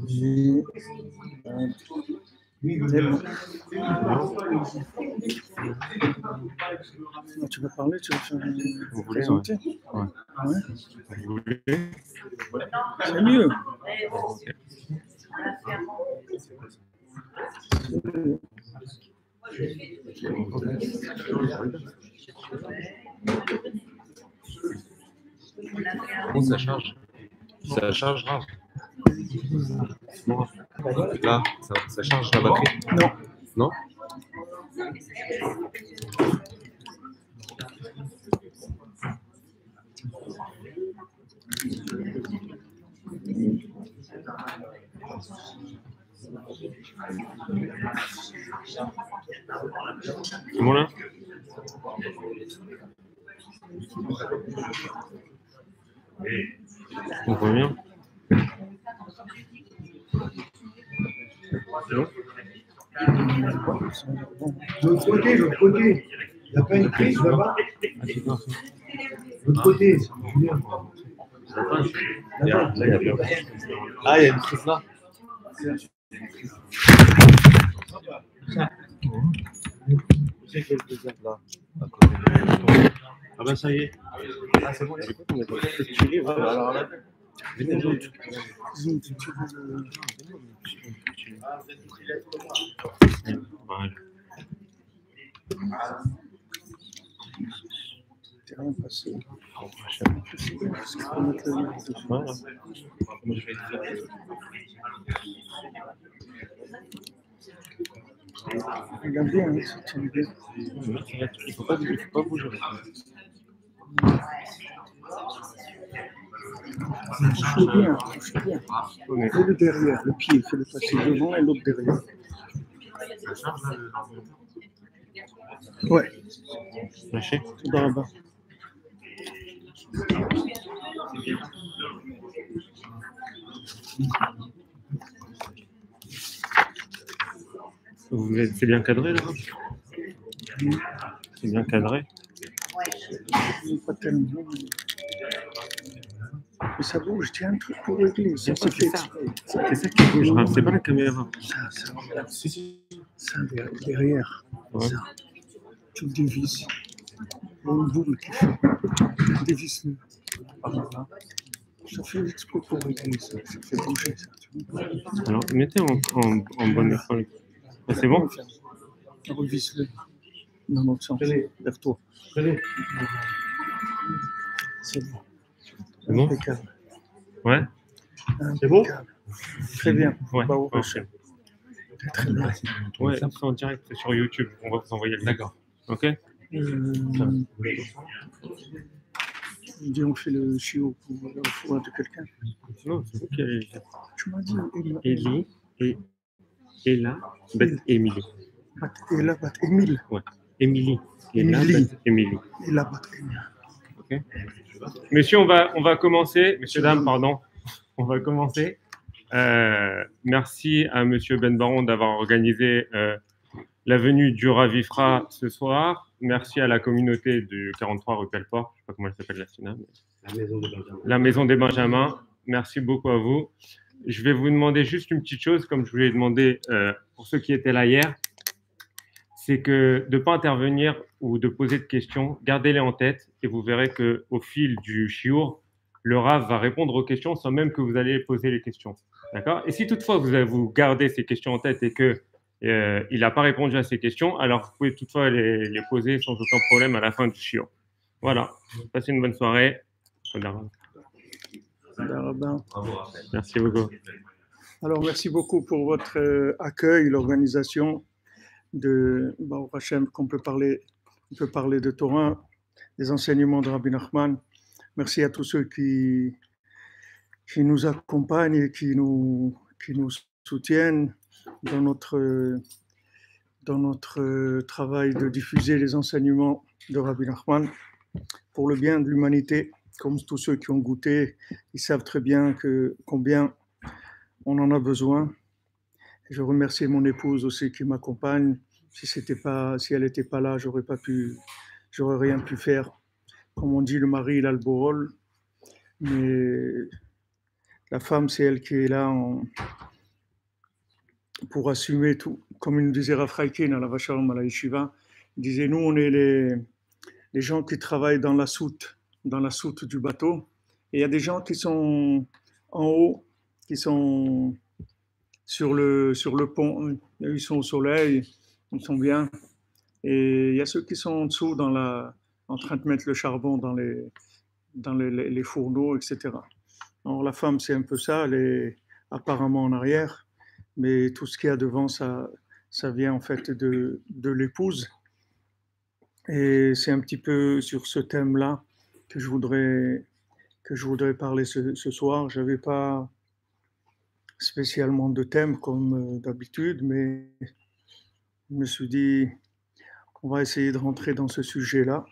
Et, c'est bon. Tu veux parler, tu veux faire Vous voulez, présenter? Ouais. Ouais. Vous voulez? C'est mieux. Comment ça charge? Ça charge grave. Là, ça charge la batterie? Non. Non? C'est bon là? On voit bien? De l'autre côté, de l'autre côté. Il n'y a pas une prise là-bas. De l'autre côté. Ah, il y a une prise là. Ah ben ça y est. Ah c'est bon, c'est quoi? On a fait tirer, voilà. Alors là, venez l'autre. Voilà. C'est rien passé. Voilà. Regarde bien, hein, ça tient bien. Il faut pas bouger. Touche bien, touche bien. Fais-le derrière, le pied, fais-le passer devant et l'autre derrière. Ouais. Lâchez. Tout dans là-bas. C'est bien cadré là? C'est bien cadré. Pas tellement. Mais ça bouge, tiens un truc pour régler. Ça, c'est fait exprès. C'est ça qui bouge, c'est pas la caméra. Ça, derrière. Ouais. Ça. Tu le dévisses. Il y a une boule qui fait. Dévisse-le. Ça fait exprès pour régler ça. Ça fait bouger ça. Alors, mettez en bonne école. Ah, c'est bon? Revisse-le. Dans l'autre sens. Vers toi. C'est bon. C'est bon? Impeccable. Ouais? C'est bon? Très bien. Ouais. Bah, ouais. Okay. Très bien. Ouais, ça c'est en direct sur YouTube. On va vous envoyer le lien. D'accord. Ok? On fait le chiot pour le foie de quelqu'un. Non, c'est vous qui allez le faire. Tu m'as dit Élie et Ella, Émilie. Ella, Émile. Ouais. Émilie. Émilie. Émilie. Ella, Émile. Ok. Messieurs, on va commencer. Messieurs, dames, pardon. On va commencer. Merci à Monsieur Ben Baron d'avoir organisé la venue du Rav Ifra ce soir. Merci à la communauté du 43 rue Pelleport. Je ne sais pas comment elle s'appelle la finale. La Maison des Benjamins. Merci beaucoup à vous. Je vais vous demander juste une petite chose, comme je vous l'ai demandé pour ceux qui étaient là hier. C'est que de ne pas intervenir ou de poser de questions, gardez-les en tête et vous verrez qu'au fil du shiur, le Rav va répondre aux questions sans même que vous allez poser les questions. D'accord? Et si toutefois vous gardez ces questions en tête et que il n'a pas répondu à ces questions, alors vous pouvez toutefois les poser sans aucun problème à la fin du shiur. Voilà. Passez une bonne soirée. Merci beaucoup. Alors, merci beaucoup pour votre accueil, l'organisation de Baruch Hashem, on peut parler de Torah, des enseignements de Rabbi Nachman. Merci à tous ceux qui nous accompagnent et qui nous soutiennent dans notre travail de diffuser les enseignements de Rabbi Nachman pour le bien de l'humanité. Comme tous ceux qui ont goûté, ils savent très bien combien on en a besoin. Je remercie mon épouse aussi qui m'accompagne. Si elle n'était pas là, j'aurais rien pu faire. Comme on dit, le mari il a le beau rôle, mais la femme c'est elle qui est là pour assumer tout. Comme il nous disait Rav Chaikin à la Vachalom à la Yeshiva, il disait, nous, on est les gens qui travaillent dans la soute du bateau. Et il y a des gens qui sont en haut, qui sont sur le pont, ils sont au soleil, ils sont bien. Et il y a ceux qui sont en dessous en train de mettre le charbon dans les fourneaux, etc. Alors la femme, c'est un peu ça, elle est apparemment en arrière, mais tout ce qu'il y a devant, ça vient en fait de l'épouse. Et c'est un petit peu sur ce thème-là que je voudrais parler ce soir. Je n'avais pas spécialement de thème comme d'habitude, mais je me suis dit, on va essayer de rentrer dans ce sujet-là,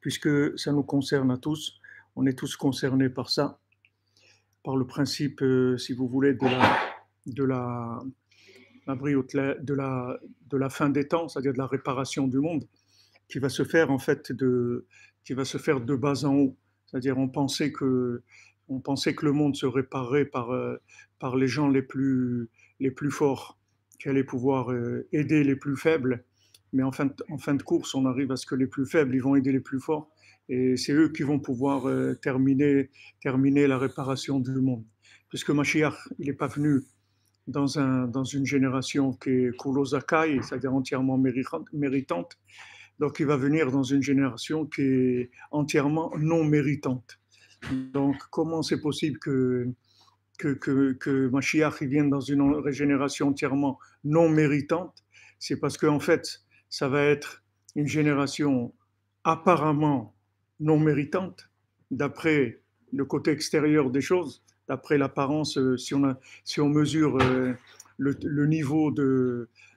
puisque ça nous concerne à tous. On est tous concernés par ça, par le principe, si vous voulez, de la fin des temps, c'est-à-dire de la réparation du monde, qui va se faire en fait de bas en haut. C'est-à-dire on pensait que le monde se réparerait par les gens les plus forts, qui allaient pouvoir aider les plus faibles. Mais en fin de course, on arrive à ce que les plus faibles, ils vont aider les plus forts. Et c'est eux qui vont pouvoir terminer la réparation du monde. Puisque Mashiach, il n'est pas venu dans une génération qui est kulozakai, c'est-à-dire entièrement méritante. Donc il va venir dans une génération qui est entièrement non méritante. Donc comment c'est possible que Mashiach vienne dans une génération entièrement non méritante? C'est parce qu'en fait, ça va être une génération apparemment non méritante, d'après le côté extérieur des choses, d'après l'apparence, si on mesure le niveau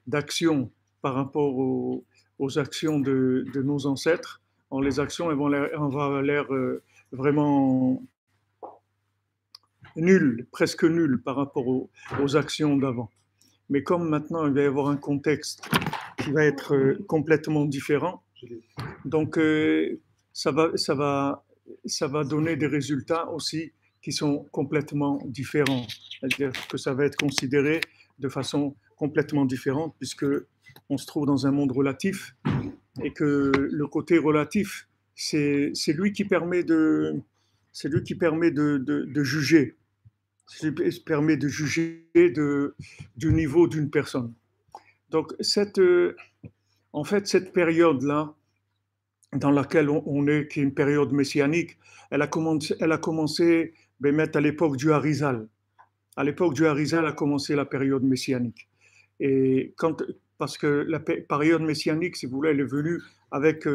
d'action par rapport aux actions de nos ancêtres. Alors, les actions, elles vont avoir l'air vraiment nulles, presque nulles par rapport aux actions d'avant. Mais comme maintenant, il va y avoir un contexte qui va être complètement différent, donc ça va donner des résultats aussi qui sont complètement différents. C'est-à-dire que ça va être considéré de façon complètement différente, puisque on se trouve dans un monde relatif, et que le côté relatif, c'est lui qui permet de juger. C'est permet de juger du niveau d'une personne. Donc en fait, cette période-là, dans laquelle on est, qui est une période messianique, elle a commencé à l'époque du Harizal. À l'époque du Harizal a commencé la période messianique. Et parce que la période messianique, si vous voulez, elle est venue avec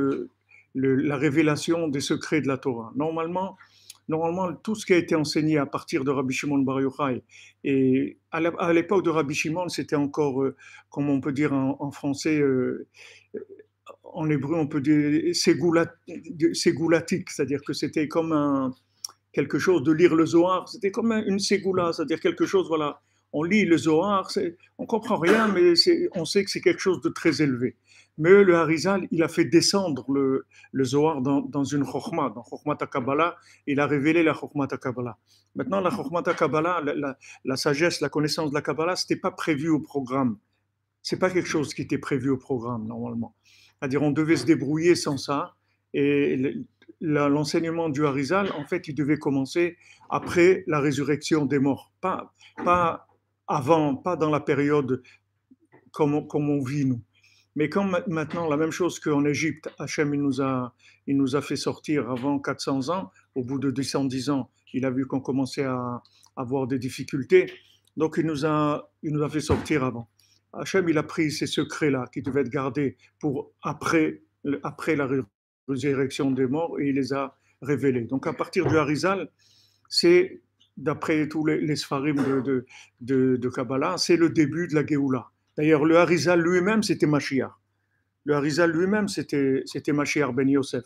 la révélation des secrets de la Torah. Normalement, tout ce qui a été enseigné à partir de Rabbi Shimon Bar Yochai, et à l'époque de Rabbi Shimon, c'était encore, comme on peut dire en français, en hébreu, on peut dire ségoulatique, c'est-à-dire que c'était comme quelque chose de lire le Zohar, c'était comme une ségoula, c'est-à-dire quelque chose, voilà, on lit le Zohar, on comprend rien, mais on sait que c'est quelque chose de très élevé. Mais le Harizal, il a fait descendre le Zohar dans une Chokhmah, dans Chokhmat HaKabbalah, il a révélé la Chokhmat HaKabbalah. Maintenant, la Chokhmat HaKabbalah, la sagesse, la connaissance de la Kabbalah, ce n'était pas prévu au programme. Ce n'est pas quelque chose qui était prévu au programme, normalement. C'est-à-dire, on devait se débrouiller sans ça, et l'enseignement du Harizal, en fait, il devait commencer après la résurrection des morts, pas avant, pas dans la période comme on vit nous. Mais comme maintenant, la même chose qu'en Égypte, Hachem, il nous a fait sortir avant 400 ans, au bout de 210 ans, il a vu qu'on commençait à avoir des difficultés, donc il nous a fait sortir avant. Hachem, il a pris ces secrets-là qui devaient être gardés pour après la résurrection des morts, et il les a révélés. Donc à partir du Harizal, c'est, d'après tous les Sfarim de Kabbalah, c'est le début de la Géoula. D'ailleurs, le Harizal lui-même, c'était Mashiach. Le Harizal lui-même, c'était Mashiach ben Yosef,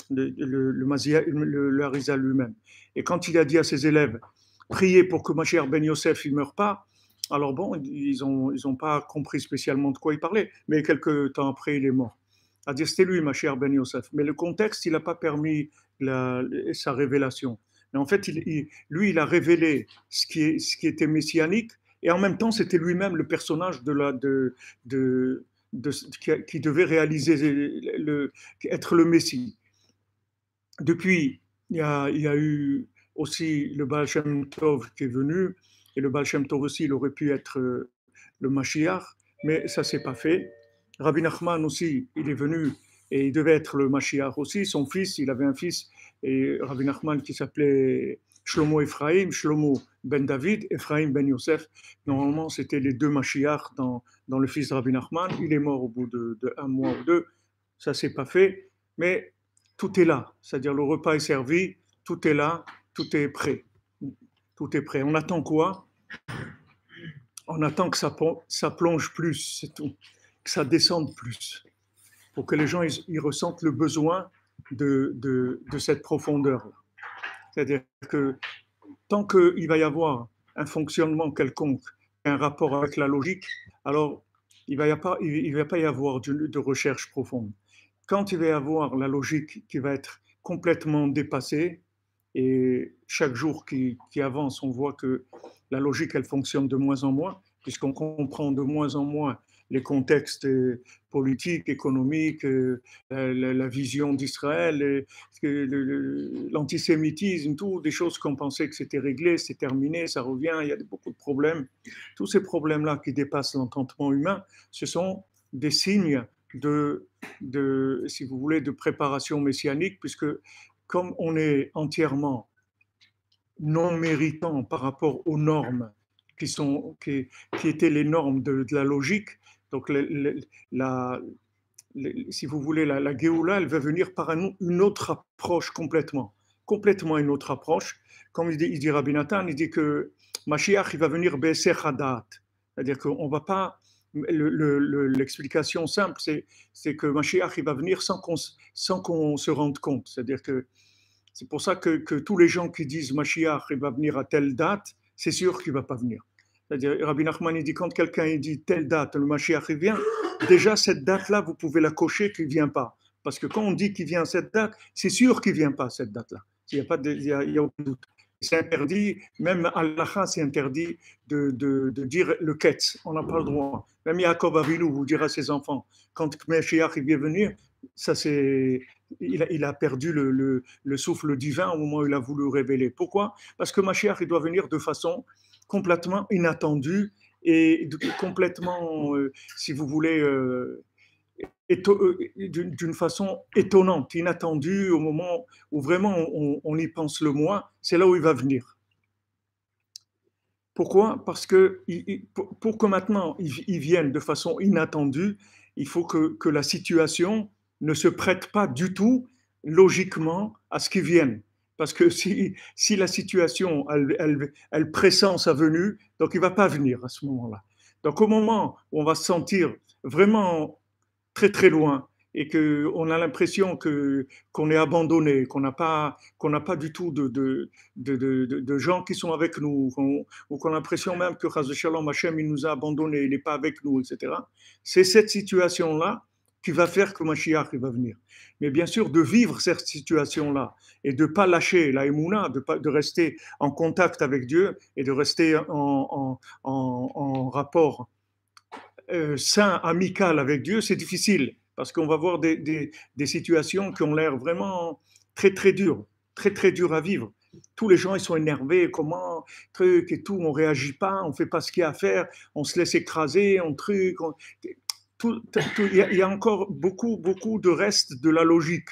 le Harizal lui-même. Et quand il a dit à ses élèves, priez pour que Mashiach ben Yosef ne meure pas, alors bon, ils ont pas compris spécialement de quoi il parlait, mais quelques temps après, il est mort. C'est-à-dire, c'était lui, Mashiach ben Yosef. Mais le contexte, il n'a pas permis sa révélation. Mais en fait, lui, il a révélé ce qui était messianique, et en même temps, c'était lui-même le personnage qui devait réaliser, être le Messie. Depuis, il y a eu aussi le Baal Shem Tov qui est venu, et le Baal Shem Tov aussi, il aurait pu être le Mashiach, mais ça ne s'est pas fait. Rabbi Nachman aussi, il est venu et il devait être le Mashiach aussi. Son fils, il avait un fils, et Rabbi Nachman qui s'appelait Shlomo Ephraim, Shlomo ben David, Ephraim ben Yosef. Normalement, c'était les deux Mashiach dans le fils de Rabbi Nachman. Il est mort au bout de un mois ou deux. Ça ne s'est pas fait, mais tout est là. C'est-à-dire le repas est servi, tout est là, tout est prêt. Tout est prêt. On attend quoi? On attend que ça plonge plus, c'est tout. Que ça descende plus. Pour que les gens ils ressentent le besoin de cette profondeur-là. C'est-à-dire que tant qu'il va y avoir un fonctionnement quelconque, un rapport avec la logique, alors il ne va pas y avoir de recherche profonde. Quand il va y avoir la logique qui va être complètement dépassée, et chaque jour qui avance, on voit que la logique, elle fonctionne de moins en moins, puisqu'on comprend de moins en moins les contextes politiques, économiques, la vision d'Israël, l'antisémitisme, tout, des choses qu'on pensait que c'était réglé, c'est terminé, ça revient, il y a beaucoup de problèmes. Tous ces problèmes-là qui dépassent l'entendement humain, ce sont des signes si vous voulez, de préparation messianique, puisque comme on est entièrement non méritant par rapport aux normes qui étaient les normes de la logique, donc si vous voulez, la Géoula, elle va venir par une autre approche complètement une autre approche. Comme il dit Rabbi Nathan, il dit que Mashiach, il va venir Be'eser Hadat, c'est-à-dire qu'on va pas. L'explication simple, c'est que Mashiach, il va venir sans qu'on se rende compte. C'est-à-dire que c'est pour ça que tous les gens qui disent Mashiach, il va venir à telle date, c'est sûr qu'il ne va pas venir. C'est-à-dire, Rabbi Nachman, il dit, quand quelqu'un dit telle date, le Mashiach, il vient, déjà cette date-là, vous pouvez la cocher qu'il ne vient pas. Parce que quand on dit qu'il vient à cette date, c'est sûr qu'il ne vient pas à cette date-là. Il n'y a aucun doute. C'est interdit, même Allah, c'est interdit de dire le ketz. On n'a pas le droit. Même Yaakov Avinu vous dira à ses enfants, quand Mashiach il vient venir, ça c'est, il a perdu le souffle divin au moment où il a voulu révéler. Pourquoi? Parce que Mashiach il doit venir de façon complètement inattendue et complètement, si vous voulez, d'une façon étonnante, inattendue, au moment où vraiment on y pense le moins, c'est là où il va venir. Pourquoi? Parce que pour que maintenant il vienne de façon inattendue, il faut que la situation ne se prête pas du tout logiquement à ce qu'il vienne. Parce que si la situation, elle pressent sa venue, donc il ne va pas venir à ce moment-là. Donc au moment où on va se sentir vraiment très très loin et qu'on a l'impression qu'on est abandonné, qu'on n'a pas du tout de gens qui sont avec nous, ou qu'on a l'impression même que Chas Shalom Hashem il nous a abandonnés, il n'est pas avec nous, etc. C'est cette situation-là qui va faire que Mashiach il va venir. Mais bien sûr, de vivre cette situation-là et de ne pas lâcher la Emouna, de rester en contact avec Dieu et de rester en rapport sain, amical avec Dieu, c'est difficile parce qu'on va voir des situations qui ont l'air vraiment très très dures à vivre. Tous les gens ils sont énervés, comment truc et tout, on réagit pas, on fait pas ce qu'il y a à faire, on se laisse écraser, il y a encore beaucoup de reste de la logique.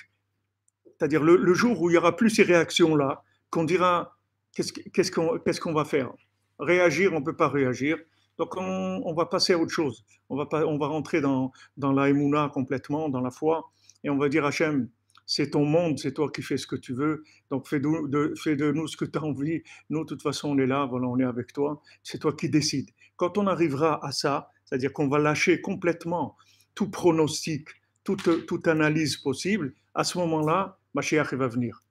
C'est-à-dire le jour où il y aura plus ces réactions là, qu'on dira qu'est-ce qu'on va faire? Réagir, on peut pas réagir. Donc on va passer à autre chose. On va rentrer dans la Emouna complètement, dans la foi, et on va dire Hachem, c'est ton monde, c'est toi qui fais ce que tu veux, donc fais de nous ce que tu as envie. Nous, de toute façon, on est là, voilà, on est avec toi, c'est toi qui décides. Quand on arrivera à ça, c'est-à-dire qu'on va lâcher complètement tout pronostic, toute analyse possible, à ce moment-là, Mashiach va venir.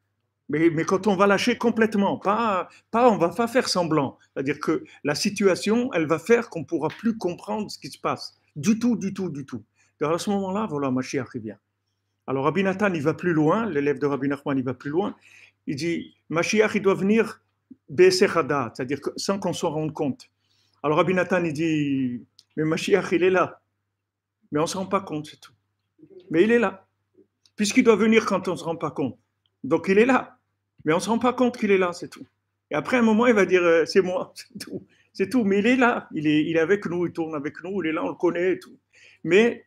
Mais quand on va lâcher complètement, on va pas faire semblant. C'est-à-dire que la situation, elle va faire qu'on ne pourra plus comprendre ce qui se passe. Du tout. Alors à ce moment-là, voilà, Mashiach vient. Alors Rabbi Nathan, il va plus loin, l'élève de Rabbi Nachman, il va plus loin. Il dit, Mashiach, il doit venir Be'eser Hadat, c'est-à-dire sans qu'on s'en rende compte. Alors Rabbi Nathan, il dit, mais Mashiach, il est là. Mais on ne se rend pas compte, c'est tout. Mais il est là. Puisqu'il doit venir quand on ne se rend pas compte. Donc il est là. Mais on ne se rend pas compte qu'il est là, c'est tout. Et après un moment, il va dire, c'est moi, c'est tout. C'est tout. Mais il est là. Il est avec nous, il tourne avec nous, il est là, on le connaît et tout. Mais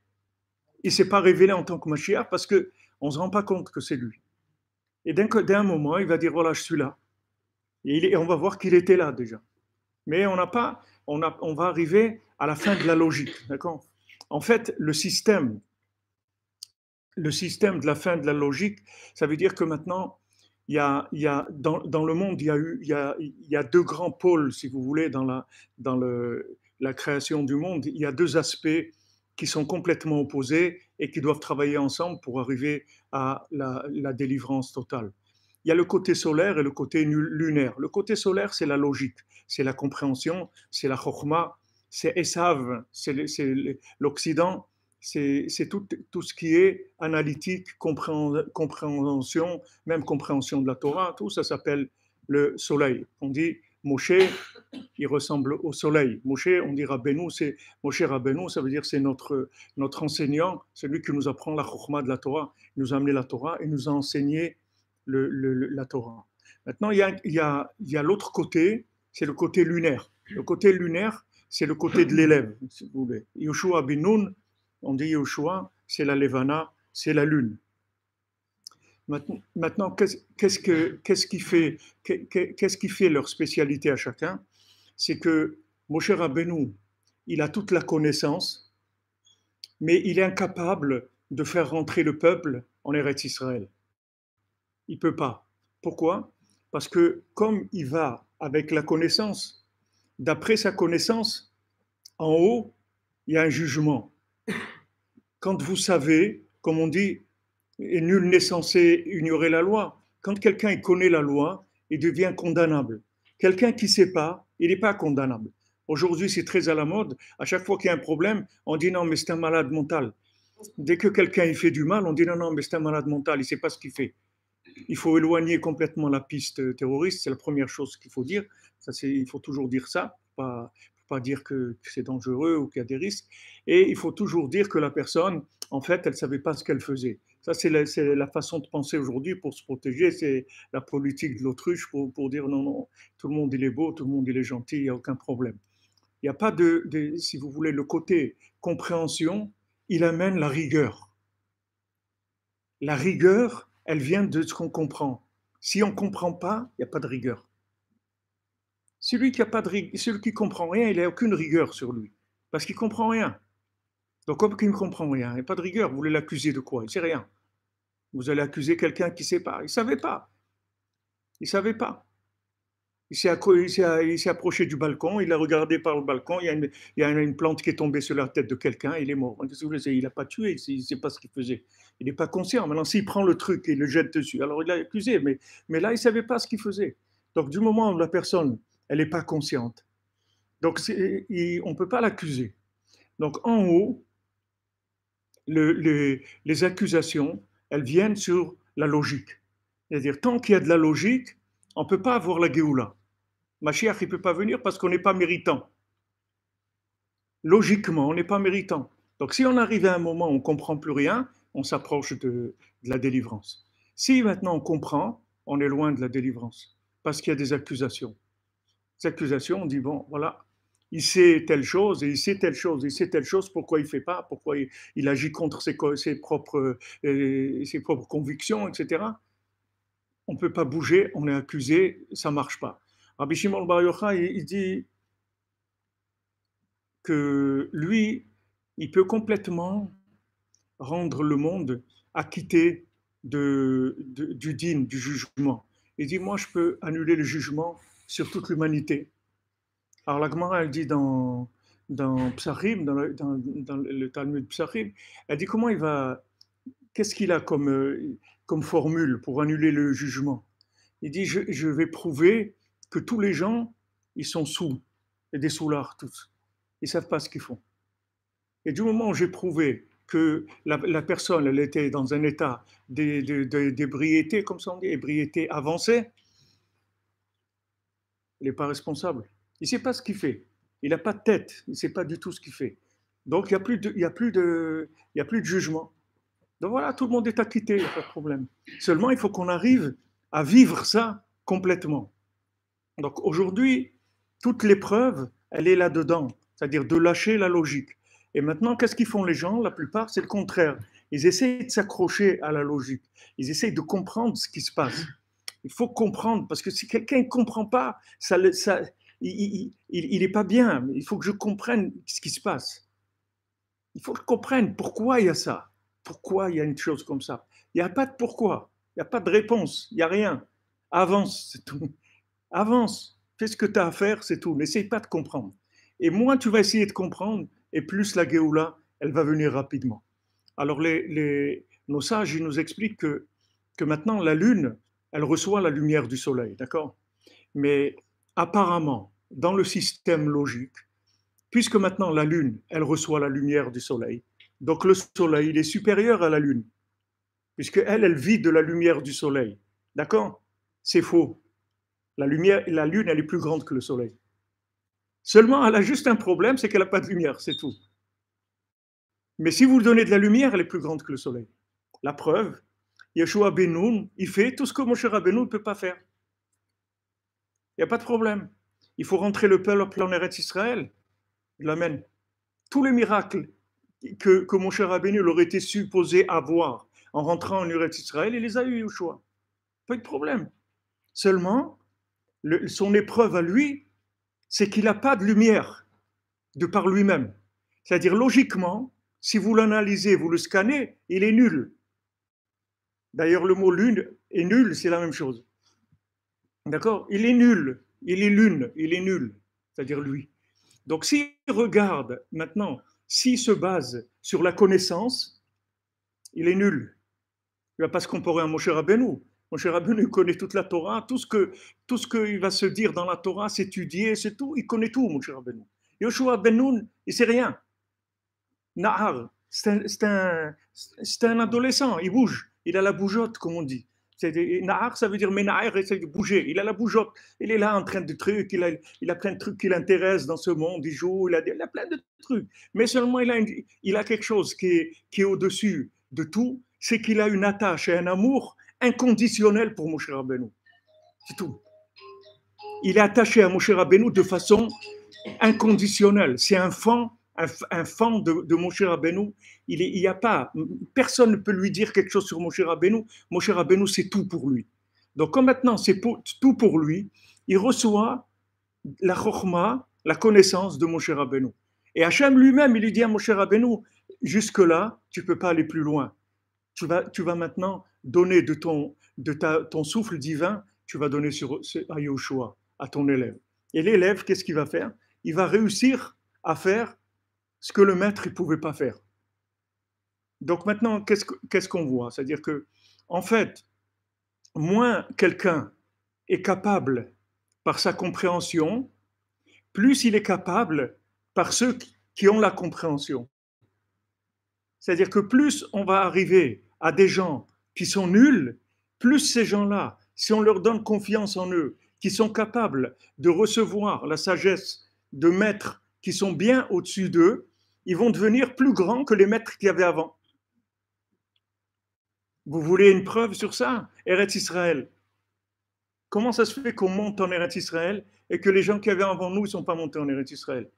il ne s'est pas révélé en tant que Mashiach parce qu'on ne se rend pas compte que c'est lui. Et d'un moment, il va dire, voilà, je suis là. Et on va voir qu'il était là déjà. Mais on va arriver à la fin de la logique. D'accord ? En fait, le système de la fin de la logique, ça veut dire que maintenant, dans le monde, il y a deux grands pôles, si vous voulez, dans la création du monde. Il y a deux aspects qui sont complètement opposés et qui doivent travailler ensemble pour arriver à la délivrance totale. Il y a le côté solaire et le côté lunaire. Le côté solaire, c'est la logique, c'est la compréhension, c'est la chokhma, c'est Esav, c'est l'Occident, c'est tout ce qui est analytique, compréhension, même compréhension de la Torah, tout ça s'appelle le soleil. On dit Moshe, il ressemble au soleil. Moshe, on dit Rabbeinu, Moshe Rabbeinu, ça veut dire c'est notre enseignant, celui qui nous apprend la chokhma de la Torah, il nous a amené la Torah et nous a enseigné la Torah. Maintenant, il y a l'autre côté, c'est le côté lunaire. Le côté lunaire, c'est le côté de l'élève, si vous voulez. Yoshua bin Nun, on dit Yoshua, c'est la Levana, c'est la lune. Maintenant, qu'est-ce qui fait leur spécialité à chacun? C'est que Moshe Rabbeinu, il a toute la connaissance, mais il est incapable de faire rentrer le peuple en Eretz Israël. Il ne peut pas. Pourquoi? Parce que comme il va avec la connaissance, d'après sa connaissance, en haut, il y a un jugement. Quand vous savez, comme on dit, et nul n'est censé ignorer la loi. Quand quelqu'un connaît la loi, il devient condamnable. Quelqu'un qui ne sait pas, il n'est pas condamnable. Aujourd'hui, c'est très à la mode. À chaque fois qu'il y a un problème, on dit non, mais c'est un malade mental. Dès que quelqu'un il fait du mal, on dit non, non, mais c'est un malade mental, il ne sait pas ce qu'il fait. Il faut éloigner complètement la piste terroriste, c'est la première chose qu'il faut dire. Il faut toujours dire ça, pas dire que c'est dangereux ou qu'il y a des risques. Et il faut toujours dire que la personne, en fait, elle ne savait pas ce qu'elle faisait. Ça, c'est la façon de penser aujourd'hui pour se protéger. C'est la politique de l'autruche pour dire non, non, tout le monde il est beau, tout le monde il est gentil, il n'y a aucun problème. Il n'y a pas si vous voulez, le côté compréhension, il amène la rigueur. La rigueur, elle vient de ce qu'on comprend. Si on ne comprend pas, il n'y a pas de rigueur. Celui qui ne comprend rien, il n'a aucune rigueur sur lui, parce qu'il ne comprend rien. Donc, comme il ne comprend rien, il n'y a pas de rigueur, vous voulez l'accuser de quoi? Il ne sait rien. Vous allez accuser quelqu'un qui ne sait pas. Il ne savait pas. Il ne savait pas. Il s'est approché du balcon, il a regardé par le balcon, il y a une plante qui est tombée sur la tête de quelqu'un, il est mort. Il n'a pas tué, il ne sait pas ce qu'il faisait. Il n'est pas conscient. Maintenant, s'il prend le truc et le jette dessus, alors il l'a accusé, mais là, il ne savait pas ce qu'il faisait. Donc, du moment où la personne, elle n'est pas consciente, donc on ne peut pas l'accuser. Donc, en haut, les accusations, elles viennent sur la logique. C'est-à-dire, tant qu'il y a de la logique, on ne peut pas avoir la Géoula. Mashiach, il ne peut pas venir parce qu'on n'est pas méritant. Logiquement, on n'est pas méritant. Donc, si on arrive à un moment où on ne comprend plus rien, on s'approche de la délivrance. Si maintenant on comprend, on est loin de la délivrance parce qu'il y a des accusations. Ces accusations, on dit, bon, voilà, il sait telle chose, et il sait telle chose, il sait telle chose, pourquoi il ne fait pas, pourquoi il agit contre ses propres convictions, etc. On ne peut pas bouger, on est accusé, ça ne marche pas. Rabbi Shimon Bar Yochai, il dit que lui, il peut complètement rendre le monde acquitté du din, du jugement. Il dit, moi, je peux annuler le jugement sur toute l'humanité. Alors la Gemara, elle dit dans Psachim, dans le Talmud Psachim, elle dit qu'est-ce qu'il a comme formule pour annuler le jugement? Il dit, je vais prouver que tous les gens, ils sont saouls, et des soulards tous. Ils ne savent pas ce qu'ils font. Et du moment où j'ai prouvé que la personne, elle était dans un état d'ébriété, comme ça on dit, ébriété avancée, il n'est pas responsable. Il ne sait pas ce qu'il fait. Il n'a pas de tête, il ne sait pas du tout ce qu'il fait. Donc, il n'y a plus de jugement. Donc voilà, tout le monde est acquitté, il n'y a pas de problème. Seulement, il faut qu'on arrive à vivre ça complètement. Donc aujourd'hui, toute l'épreuve, elle est là-dedans, c'est-à-dire de lâcher la logique. Et maintenant, qu'est-ce qu'ils font les gens? La plupart, c'est le contraire. Ils essayent de s'accrocher à la logique. Ils essayent de comprendre ce qui se passe. Il faut comprendre, parce que si quelqu'un ne comprend pas, il n'est pas bien. Il faut que je comprenne ce qui se passe. Il faut que je comprenne pourquoi il y a ça. Pourquoi il y a une chose comme ça. Il n'y a pas de pourquoi. Il n'y a pas de réponse. Il n'y a rien. Avance, c'est tout. Avance. Fais ce que tu as à faire, c'est tout. N'essaye pas de comprendre. Et moins tu vas essayer de comprendre, et plus la Géoula, elle va venir rapidement. Alors nos sages, ils nous expliquent que maintenant la Lune, elle reçoit la lumière du Soleil, d'accord? Mais apparemment, dans le système logique, puisque maintenant la Lune, elle reçoit la lumière du Soleil, donc le Soleil, il est supérieur à la Lune, puisque elle vit de la lumière du Soleil, d'accord? C'est faux. La Lune, elle est plus grande que le Soleil. Seulement, elle a juste un problème, c'est qu'elle n'a pas de lumière, c'est tout. Mais si vous lui donnez de la lumière, elle est plus grande que le Soleil. La preuve, Yeshua ben Nun, il fait tout ce que Moshe Rabbeinu ne peut pas faire. Il n'y a pas de problème. Il faut rentrer le peuple en Eretz Israël. Il l'amène. Tous les miracles que Moshe Rabbeinu aurait été supposé avoir en rentrant en Eretz Israël, il les a eu, Yeshua. Pas de problème. Seulement, son épreuve à lui, c'est qu'il n'a pas de lumière de par lui-même. C'est-à-dire, logiquement, si vous l'analysez, vous le scannez, il est nul. D'ailleurs, le mot lune et nul, c'est la même chose. D'accord? Il est nul. Il est lune. Il est nul. C'est-à-dire lui. Donc, s'il regarde maintenant, s'il se base sur la connaissance, il est nul. Il ne va pas se comparer à Moshe Rabbeinu. Moshe Rabbeinu connaît toute la Torah. Tout ce qu'il va se dire dans la Torah, c'est étudié, c'est tout. Il connaît tout, Moshe Rabbeinu. Yoshua ben Nun, il ne sait rien. Nahar, c'est un adolescent, il bouge. Il a la bougeotte, comme on dit. Nahar, ça veut dire Menahar, essaie de bouger. Il a la bougeotte. Il est là en train de trucs. Il a plein de trucs qui l'intéressent dans ce monde. Il joue, il a plein de trucs. Mais seulement, il a quelque chose qui est au-dessus de tout. C'est qu'il a une attache et un amour inconditionnel pour Moshe Rabbeinu. C'est tout. Il est attaché à Moshe Rabbeinu de façon inconditionnelle. C'est un fan de Moshe Rabbeinu. Il y a pas, personne ne peut lui dire quelque chose sur Moshe Rabbeinu. Moshe Rabbeinu, c'est tout pour lui. Donc, comme maintenant c'est tout pour lui, il reçoit la chokhma, la connaissance de Moshe Rabbeinu. Et Hachem lui-même, il lui dit à Moshe Rabbeinu, jusque-là, tu ne peux pas aller plus loin. Tu vas maintenant donner de ton souffle divin, tu vas donner à Yoshua, à ton élève. Et l'élève, qu'est-ce qu'il va faire? Il va réussir à faire ce que le maître ne pouvait pas faire. Donc maintenant, qu'est-ce qu'on voit? C'est-à-dire que, en fait, moins quelqu'un est capable par sa compréhension, plus il est capable par ceux qui ont la compréhension. C'est-à-dire que plus on va arriver à des gens qui sont nuls, plus ces gens-là, si on leur donne confiance en eux, qui sont capables de recevoir la sagesse de maîtres qui sont bien au-dessus d'eux, ils vont devenir plus grands que les maîtres qu'il y avait avant. Vous voulez une preuve sur ça? Eretz Israël. Comment ça se fait qu'on monte en Eretz Israël et que les gens qui avaient avant nous ne sont pas montés en Eretz Israël?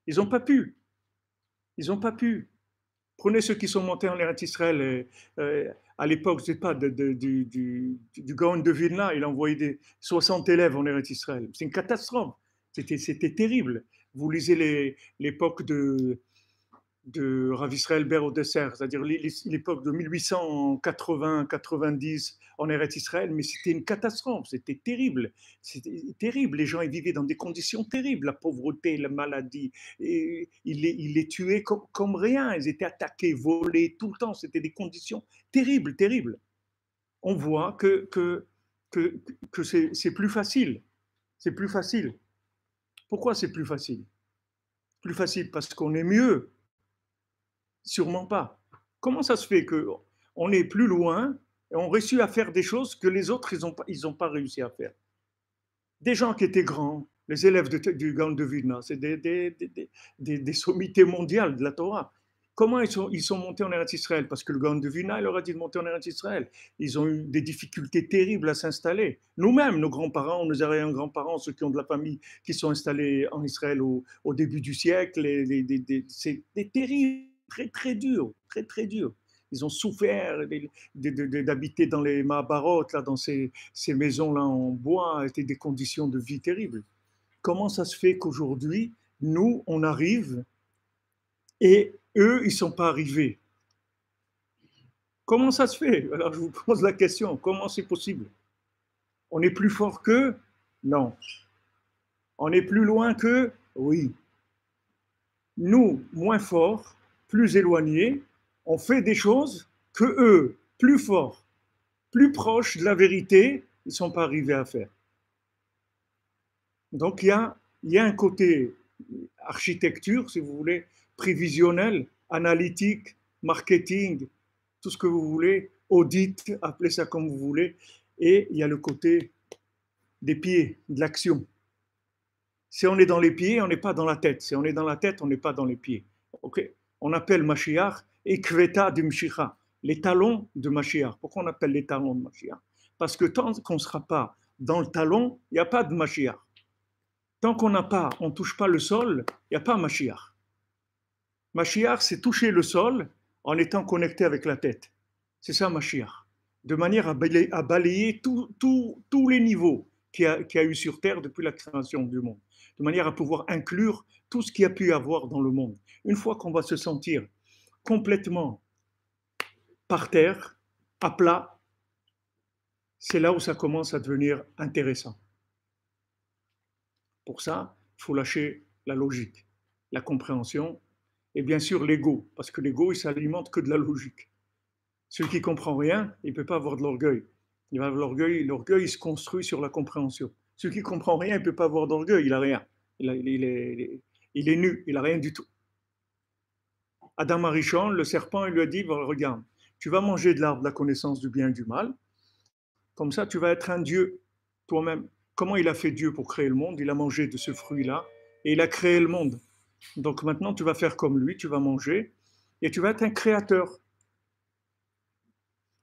Ils n'ont pas pu. Ils n'ont pas pu. Prenez ceux qui sont montés en Eretz Israël. À l'époque, je ne sais pas, du Gaon de Vilna, il a envoyé 60 élèves en Eretz Israël. C'est une catastrophe. C'était terrible. Vous lisez l'époque de Rav Israël Ber au dessert, c'est-à-dire l'époque de 1880-90 en Eretz Israël, mais c'était une catastrophe, c'était terrible. Les gens ils vivaient dans des conditions terribles, la pauvreté, la maladie, et ils les tuaient comme rien, ils étaient attaqués, volés tout le temps, c'était des conditions terribles, terribles. On voit que c'est plus facile, c'est plus facile. Pourquoi c'est plus facile? Plus facile parce qu'on est mieux. Sûrement pas. Comment ça se fait qu'on est plus loin et on réussit à faire des choses que les autres, ils ont pas réussi à faire? Des gens qui étaient grands, Les élèves du Gaon de Vilna, c'est des sommités mondiales de la Torah. Comment ils sont montés en Eretz Israël? Parce que le Gaon de Vilna, il leur a dit de monter en Eretz Israël. Ils ont eu des difficultés terribles à s'installer. Nous-mêmes, nos grands-parents, nos arrière-grands-parents, ceux qui ont de la famille, qui sont installés en Israël au début du siècle, c'est terrible, très très dur, très très dur. Ils ont souffert d'habiter dans les Mahabarot, là, dans ces maisons-là en bois, c'était des conditions de vie terribles. Comment ça se fait qu'aujourd'hui, nous, on arrive et eux, ils ne sont pas arrivés? Comment ça se fait? Alors je vous pose la question, comment c'est possible? On est plus fort qu'eux? Non. On est plus loin qu'eux? Oui. Nous, moins forts, plus éloignés, on fait des choses que eux, plus forts, plus proches de la vérité, ils ne sont pas arrivés à faire. Donc il y a un côté architecture, si vous voulez, prévisionnel, analytique, marketing, tout ce que vous voulez, audit, appelez ça comme vous voulez, et il y a le côté des pieds, de l'action. Si on est dans les pieds, on n'est pas dans la tête. Si on est dans la tête, on n'est pas dans les pieds. Okay. On appelle Mashiach Ekveta de Mshicha, les talons de Mashiach. Pourquoi on appelle les talons de Mashiach? Parce que tant qu'on ne sera pas dans le talon, il n'y a pas de Mashiach. Tant qu'on n'a pas, on ne touche pas le sol, il n'y a pas Mashiach. Mashiach, c'est toucher le sol en étant connecté avec la tête. C'est ça Mashiach. De manière à balayer tous les niveaux qu'il y a eu sur Terre depuis la création du monde. De manière à pouvoir inclure tout ce qu'il y a pu y avoir dans le monde. Une fois qu'on va se sentir complètement par terre, à plat, c'est là où ça commence à devenir intéressant. Pour ça, il faut lâcher la logique, la compréhension et bien sûr l'ego, parce que l'ego, il s'alimente que de la logique. Celui qui ne comprend rien, il ne peut pas avoir de l'orgueil. Il va avoir l'orgueil, il se construit sur la compréhension. Celui qui ne comprend rien, il ne peut pas avoir d'orgueil, il n'a rien. Il est nu, il n'a rien du tout. Adam Arishon, le serpent, il lui a dit, regarde, tu vas manger de l'arbre de la connaissance du bien et du mal, comme ça tu vas être un Dieu toi-même. Comment il a fait Dieu pour créer le monde? Il a mangé de ce fruit-là et il a créé le monde. Donc maintenant tu vas faire comme lui, tu vas manger et tu vas être un créateur.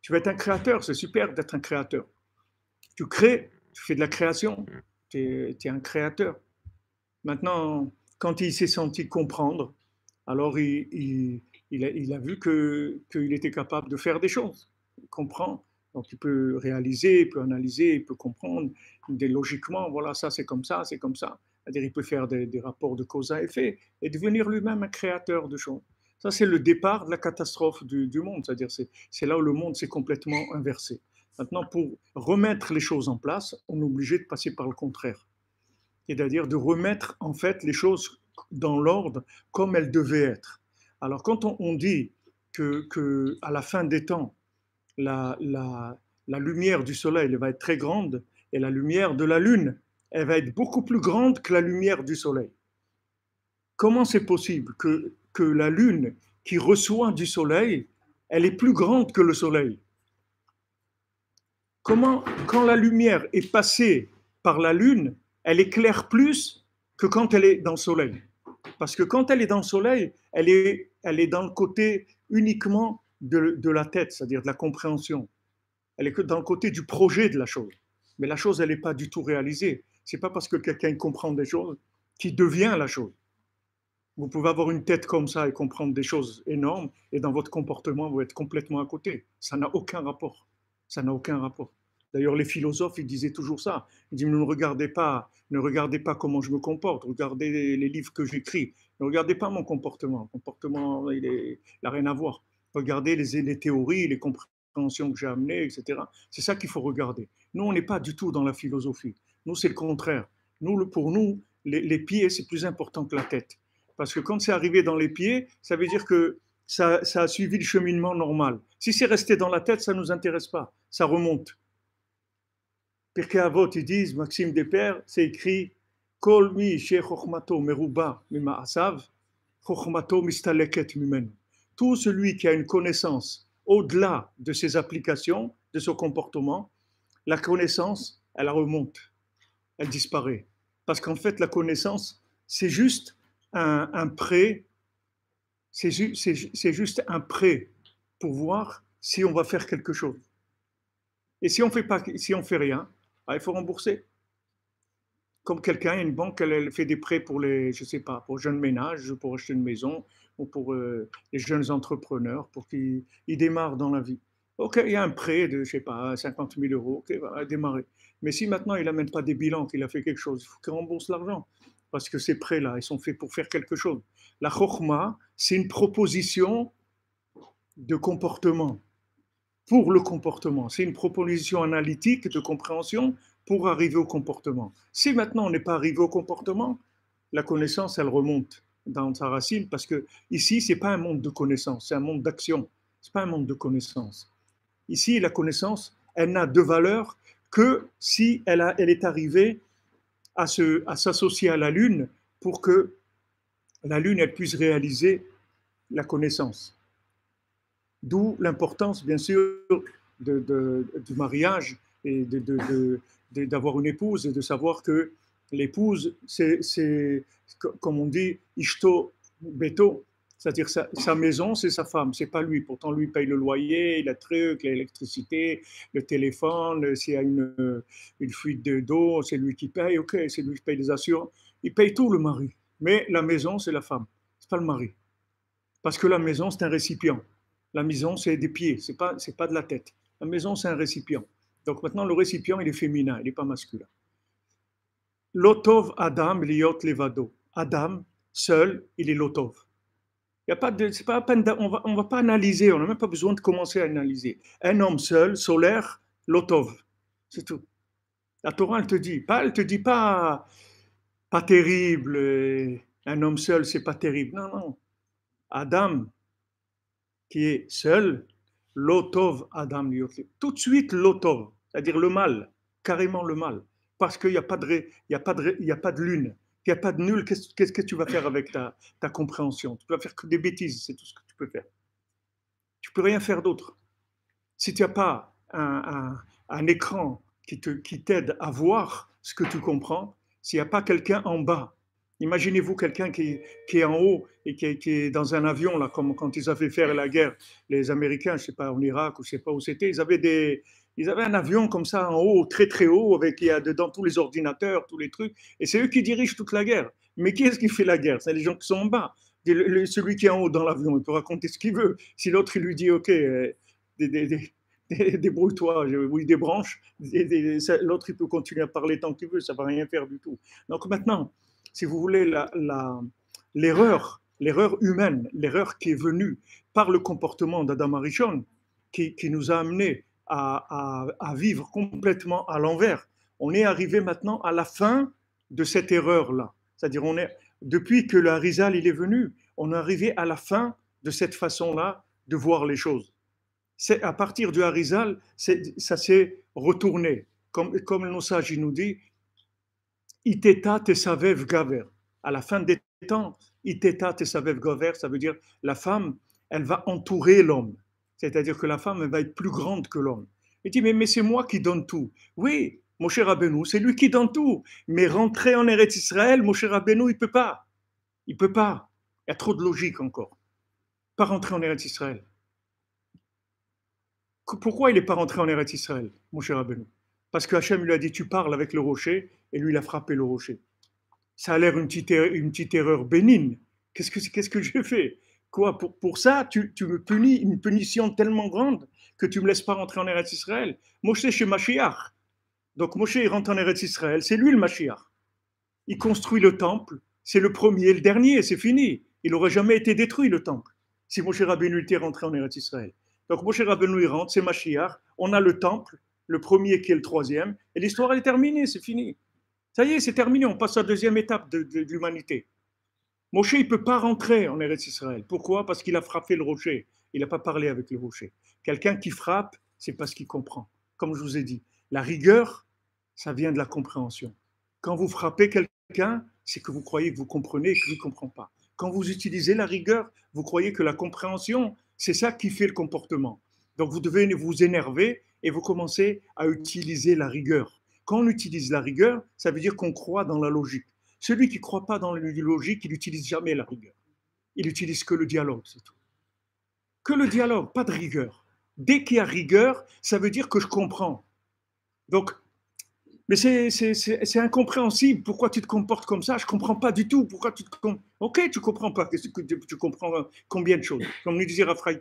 Tu vas être un créateur, c'est super d'être un créateur. Tu crées, tu fais de la création, tu es un créateur. Maintenant, quand il s'est senti comprendre, alors il a vu qu'il était capable de faire des choses. Il comprend, donc il peut réaliser, il peut analyser, il peut comprendre logiquement, voilà, ça c'est comme ça, c'est comme ça. C'est-à-dire il peut faire des rapports de cause à effet et devenir lui-même un créateur de choses. Ça, c'est le départ de la catastrophe du monde, c'est-à-dire c'est là où le monde s'est complètement inversé. Maintenant, pour remettre les choses en place, on est obligé de passer par le contraire. C'est-à-dire de remettre en fait les choses dans l'ordre comme elles devaient être. Alors quand on dit que à la fin des temps, la lumière du soleil va être très grande et la lumière de la lune, elle va être beaucoup plus grande que la lumière du soleil. Comment c'est possible que la lune qui reçoit du soleil, elle est plus grande que le soleil? Comment, quand la lumière est passée par la lune, elle éclaire plus que quand elle est dans le soleil? Parce que quand elle est dans le soleil, elle est dans le côté uniquement de la tête, c'est-à-dire de la compréhension. Elle est dans le côté du projet de la chose. Mais la chose, elle n'est pas du tout réalisée. Ce n'est pas parce que quelqu'un comprend des choses qu'il devient la chose. Vous pouvez avoir une tête comme ça et comprendre des choses énormes, et dans votre comportement, vous êtes complètement à côté. Ça n'a aucun rapport. Ça n'a aucun rapport. D'ailleurs, les philosophes, ils disaient toujours ça. Ils disaient, ne regardez pas comment je me comporte, regardez les livres que j'écris. Ne regardez pas mon comportement. Le comportement, il n'a rien à voir. Regardez les théories, les compréhensions que j'ai amenées, etc. C'est ça qu'il faut regarder. Nous, on n'est pas du tout dans la philosophie. Nous, c'est le contraire. Pour nous, les pieds, c'est plus important que la tête. Parce que quand c'est arrivé dans les pieds, ça veut dire que ça a suivi le cheminement normal. Si c'est resté dans la tête, ça ne nous intéresse pas. Ça remonte. Pirkei Avot, ils disent, Maxime Despères, c'est écrit Kol mi she chokhmato meruba mima'asav, chokhmato mistaleket mimenu. Tout celui qui a une connaissance au-delà de ses applications, de son comportement, la connaissance, elle remonte, elle disparaît. Parce qu'en fait, la connaissance, c'est juste un prêt, c'est juste un prêt pour voir si on va faire quelque chose. Et si on fait rien, il faut rembourser. Comme quelqu'un, une banque, elle fait des prêts pour les, je sais pas, pour jeunes ménages, pour acheter une maison, ou pour les jeunes entrepreneurs, pour qu'ils démarrent dans la vie. Ok, il y a un prêt de, je sais pas, 50 000 euros, ok, il va démarrer. Mais si maintenant il n'amène pas des bilans, qu'il a fait quelque chose, il faut qu'il rembourse l'argent. Parce que ces prêts-là, ils sont faits pour faire quelque chose. La chokhma, c'est une proposition de comportement, pour le comportement. C'est une proposition analytique de compréhension pour arriver au comportement. Si maintenant on n'est pas arrivé au comportement, la connaissance, elle remonte dans sa racine, parce que ici, ce n'est pas un monde de connaissance, c'est un monde d'action. Ce n'est pas un monde de connaissance. Ici, la connaissance, elle n'a de valeur que si elle est arrivée à s'associer à la Lune pour que la Lune elle puisse réaliser la connaissance. D'où l'importance, bien sûr, du mariage et d'avoir une épouse et de savoir que l'épouse, c'est comme on dit, ishto beto, c'est-à-dire sa maison, c'est sa femme, c'est pas lui. Pourtant, lui paye le loyer, le truc, l'électricité, le téléphone, s'il y a une fuite d'eau, c'est lui qui paye, ok, c'est lui qui paye les assurances. Il paye tout, le mari. Mais la maison, c'est la femme, c'est pas le mari. Parce que la maison, c'est un récipient. La maison, c'est des pieds, c'est pas de la tête. La maison, c'est un récipient. Donc maintenant, le récipient, il est féminin, il n'est pas masculin. Lotov Adam liot levado. Adam, seul, il est lotov. Il y a pas de, c'est pas à peine, on va pas analyser, on n'a même pas besoin de commencer à analyser. Un homme seul, solaire, lotov. C'est tout. La Torah, elle te dit pas terrible, un homme seul, c'est pas terrible. Non, non. Adam, qui est seul, l'otov Adam liotli. Tout de suite l'otov, c'est-à-dire le mal, carrément le mal. Parce qu'il n'y a pas de lune, il n'y a pas de nul. Qu'est-ce que tu vas faire avec ta compréhension? Tu vas faire que des bêtises, c'est tout ce que tu peux faire. Tu ne peux rien faire d'autre. Si tu n'as pas un écran qui t'aide à voir ce que tu comprends, s'il n'y a pas quelqu'un en bas. Imaginez-vous quelqu'un qui est en haut et qui est dans un avion, là, comme quand ils avaient fait la guerre, les Américains, je ne sais pas, en Irak ou je ne sais pas où c'était, ils avaient un avion comme ça en haut, très très haut, avec il y a dedans tous les ordinateurs, tous les trucs, et c'est eux qui dirigent toute la guerre. Mais qui est-ce qui fait la guerre? C'est les gens qui sont en bas. Celui qui est en haut dans l'avion, il peut raconter ce qu'il veut. Si l'autre il lui dit, ok, débrouille-toi, oui, des branches, l'autre il peut continuer à parler tant qu'il veut, ça ne va rien faire du tout. Donc maintenant, si vous voulez, l'erreur humaine, l'erreur qui est venue par le comportement d'Adam Arishon, qui nous a amené à vivre complètement à l'envers. On est arrivé maintenant à la fin de cette erreur-là. C'est-à-dire, depuis que le Harizal il est venu, on est arrivé à la fin de cette façon-là de voir les choses. C'est à partir du Harizal, ça s'est retourné. Comme le sage nous dit, Iteta tesavev gaver. À la fin des temps, Iteta tesavev gaver, ça veut dire la femme, elle va entourer l'homme. C'est-à-dire que la femme, elle va être plus grande que l'homme. Il dit, mais c'est moi qui donne tout. Oui, Moshe Rabbeinu, c'est lui qui donne tout. Mais rentrer en Eretz Israël, Moshe Rabbeinu, il peut pas. Il peut pas. Il y a trop de logique encore. Pas rentrer en Eretz Israël. Pourquoi il n'est pas rentré en Eretz Israël, Moshe Rabbeinu? Parce que Hachem lui a dit, tu parles avec le rocher, et lui, il a frappé le rocher. Ça a l'air une petite erreur bénigne. Qu'est-ce que j'ai fait? Quoi, pour ça, tu me punis une punition tellement grande que tu ne me laisses pas rentrer en Eretz Israël. Moshe, chez Mashiach. Donc Moshe, il rentre en Eretz Israël, c'est lui le Mashiach. Il construit le temple, c'est le premier et le dernier, c'est fini. Il n'aurait jamais été détruit, le temple, si Moshe Rabbeinu était rentré en Eretz Israël. Donc Moshe Rabbeinu, il rentre, c'est Mashiach, on a le temple, le premier qui est le troisième, et l'histoire est terminée, c'est fini. Ça y est, c'est terminé, on passe à la deuxième étape de l'humanité. Moshe, il ne peut pas rentrer en Eretz Israël. Pourquoi? Parce qu'il a frappé le rocher. Il n'a pas parlé avec le rocher. Quelqu'un qui frappe, c'est parce qu'il comprend. Comme je vous ai dit, la rigueur, ça vient de la compréhension. Quand vous frappez quelqu'un, c'est que vous croyez que vous comprenez et qu'il ne comprend pas. Quand vous utilisez la rigueur, vous croyez que la compréhension, c'est ça qui fait le comportement. Donc vous devez vous énerver et vous commencez à utiliser la rigueur. Quand on utilise la rigueur, ça veut dire qu'on croit dans la logique. Celui qui ne croit pas dans la logique, il n'utilise jamais la rigueur. Il n'utilise que le dialogue, c'est tout. Que le dialogue, pas de rigueur. Dès qu'il y a rigueur, ça veut dire que je comprends. Donc, mais c'est incompréhensible. Pourquoi tu te comportes comme ça? Je ne comprends pas du tout. Pourquoi tu te comportes? Ok, tu ne comprends pas. Tu comprends combien de choses? Comme nous disait Raphaël,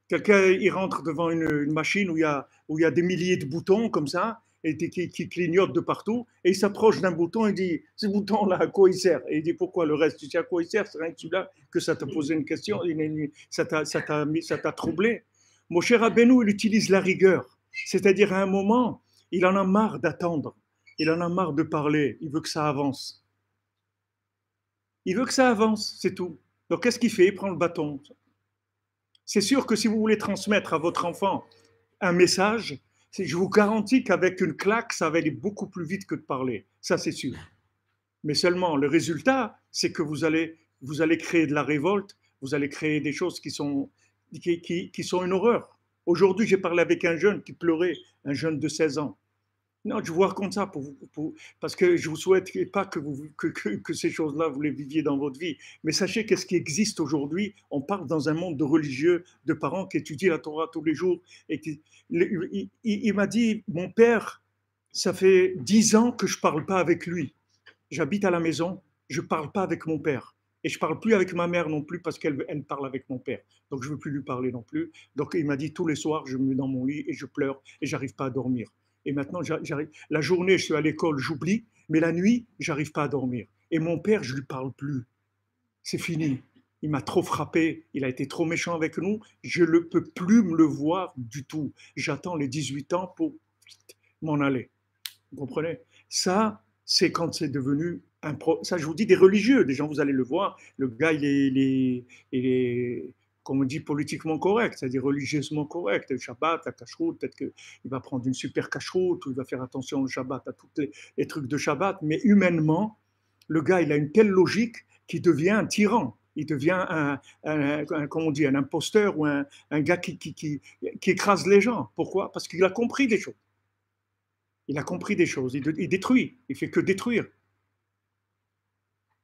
quelqu'un il rentre devant une machine où il y a des milliers de boutons comme ça, et qui clignotent de partout, et il s'approche d'un bouton et dit, ce bouton-là, à quoi il sert? Et il dit, pourquoi le reste? Tu sais à quoi il sert? C'est rien que celui-là que ça t'a posé une question, ça t'a troublé. Mon cher Rabbeinu, il utilise la rigueur. C'est-à-dire, à un moment, il en a marre d'attendre. Il en a marre de parler. Il veut que ça avance. Il veut que ça avance, c'est tout. Donc, qu'est-ce qu'il fait? Il prend le bâton. C'est sûr que si vous voulez transmettre à votre enfant un message, je vous garantis qu'avec une claque, ça va aller beaucoup plus vite que de parler. Ça, c'est sûr. Mais seulement, le résultat, c'est que vous allez créer de la révolte, vous allez créer des choses qui sont une horreur. Aujourd'hui, j'ai parlé avec un jeune qui pleurait, un jeune de 16 ans. Non, je vous raconte ça parce que je ne vous souhaite pas que ces choses-là, vous les viviez dans votre vie. Mais sachez qu'est-ce qui existe aujourd'hui. On parle dans un monde de religieux, de parents qui étudient la Torah tous les jours. Et il m'a dit, mon père, ça fait 10 ans que je ne parle pas avec lui. J'habite à la maison, je ne parle pas avec mon père. Et je ne parle plus avec ma mère non plus parce qu'elle parle avec mon père. Donc je ne veux plus lui parler non plus. Donc il m'a dit, tous les soirs, je me mets dans mon lit et je pleure et je n'arrive pas à dormir. Et maintenant, la journée, je suis à l'école, j'oublie, mais la nuit, j'arrive pas à dormir. Et mon père, je lui parle plus. C'est fini. Il m'a trop frappé, il a été trop méchant avec nous, je ne peux plus me le voir du tout. J'attends les 18 ans pour m'en aller. Vous comprenez? Ça, c'est quand c'est devenu ça, je vous dis des religieux, des gens, vous allez le voir, le gars, il est comme on dit, politiquement correct, c'est-à-dire religieusement correct. Le Shabbat, la cacheroute, peut-être qu'il va prendre une super cacheroute, ou il va faire attention au Shabbat, à tous les trucs de Shabbat, mais humainement, le gars, il a une telle logique qu'il devient un tyran. Il devient comment on dit, un imposteur ou un gars qui écrase les gens. Pourquoi? Parce qu'il a compris des choses. Il a compris des choses. Il détruit. Il fait que détruire.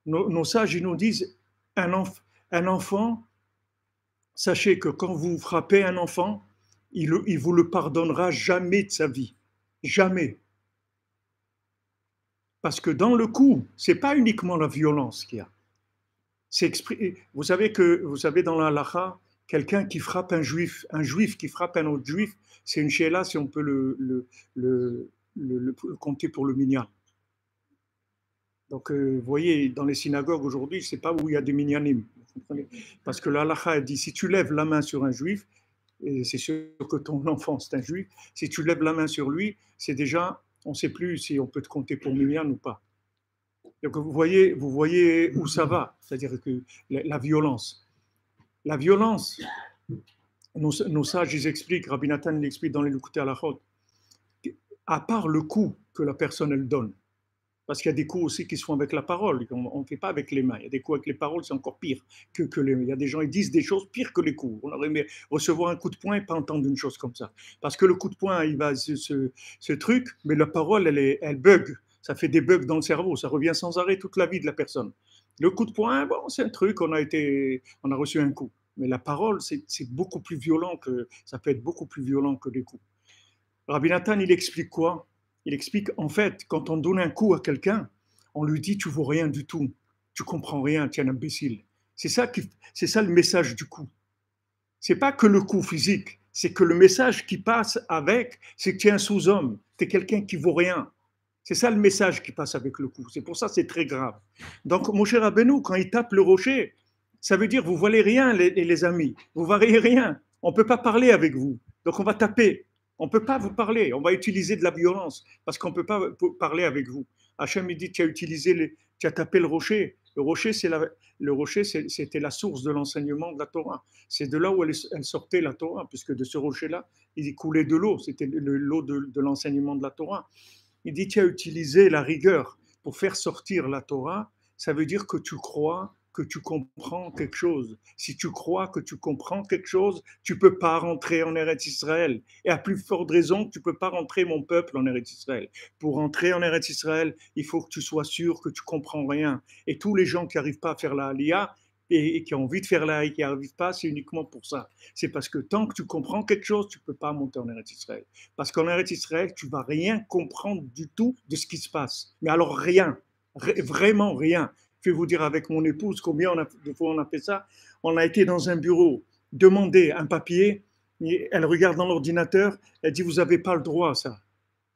Nos sages, ils nous disent, un enfant, sachez que quand vous frappez un enfant, il vous le pardonnera jamais de sa vie. Jamais. Parce que dans le coup, ce n'est pas uniquement la violence qu'il y a. Vous savez dans la halakha, quelqu'un qui frappe un juif qui frappe un autre juif, c'est une shéla si on peut le compter pour le minyan. Donc, vous voyez, dans les synagogues aujourd'hui, je ne sais pas où il y a des minyanim. Parce que la halakha dit, si tu lèves la main sur un juif, et c'est sûr que ton enfant c'est un juif, si tu lèves la main sur lui, c'est déjà, on ne sait plus si on peut te compter pour minyan ou pas. Donc vous voyez où ça va, c'est-à-dire que la violence. La violence, nos sages, ils expliquent, Rabbi Nathan l'explique dans les Likutei Halachot, à part le coup que la personne, elle donne, parce qu'il y a des coups aussi qui se font avec la parole, on ne fait pas avec les mains, il y a des coups avec les paroles, c'est encore pire que les mains. Il y a des gens, ils disent des choses pires que les coups. On aurait aimé recevoir un coup de poing et pas entendre une chose comme ça. Parce que le coup de poing, il va ce truc, mais la parole, elle bug. Ça fait des bugs dans le cerveau, ça revient sans arrêt toute la vie de la personne. Le coup de poing, bon, c'est un truc, on a reçu un coup. Mais la parole, c'est beaucoup plus violent ça peut être beaucoup plus violent que les coups. Rabbi Nathan, il explique quoi? Il explique, en fait, quand on donne un coup à quelqu'un, on lui dit, tu ne vaux rien du tout, tu ne comprends rien, tu es un imbécile. C'est ça le message du coup. Ce n'est pas que le coup physique, c'est que le message qui passe avec, c'est que tu es un sous-homme, tu es quelqu'un qui ne vaut rien. C'est ça le message qui passe avec le coup. C'est pour ça que c'est très grave. Donc, mon cher Rabbeinu, quand il tape le rocher, ça veut dire, vous ne valez rien, les amis. Vous ne valez rien. On ne peut pas parler avec vous. Donc, on va taper. On ne peut pas vous parler, on va utiliser de la violence parce qu'on ne peut pas parler avec vous. Hachem, il dit, tu as tapé le rocher. Le rocher, c'était la source de l'enseignement de la Torah. C'est de là où elle sortait la Torah, puisque de ce rocher-là, il coulait de l'eau. C'était l'eau de l'enseignement de la Torah. Il dit, tu as utilisé la rigueur pour faire sortir la Torah. Ça veut dire que tu crois que tu comprends quelque chose, si tu crois que tu comprends quelque chose, tu ne peux pas rentrer en Eretz Israël. Et à plus forte raison, tu ne peux pas rentrer, mon peuple, en Eretz Israël. Pour rentrer en Eretz Israël, il faut que tu sois sûr que tu comprends rien. Et tous les gens qui n'arrivent pas à faire la Aliyah, et qui ont envie de faire la et qui n'y arrivent pas, c'est uniquement pour ça. C'est parce que tant que tu comprends quelque chose, tu ne peux pas monter en Eretz Israël. Parce qu'en Eretz Israël, tu ne vas rien comprendre du tout de ce qui se passe. Mais alors rien, vraiment rien. Je vais vous dire avec mon épouse combien de fois on a fait ça. On a été dans un bureau, demander un papier, elle regarde dans l'ordinateur, elle dit, vous n'avez pas le droit à ça.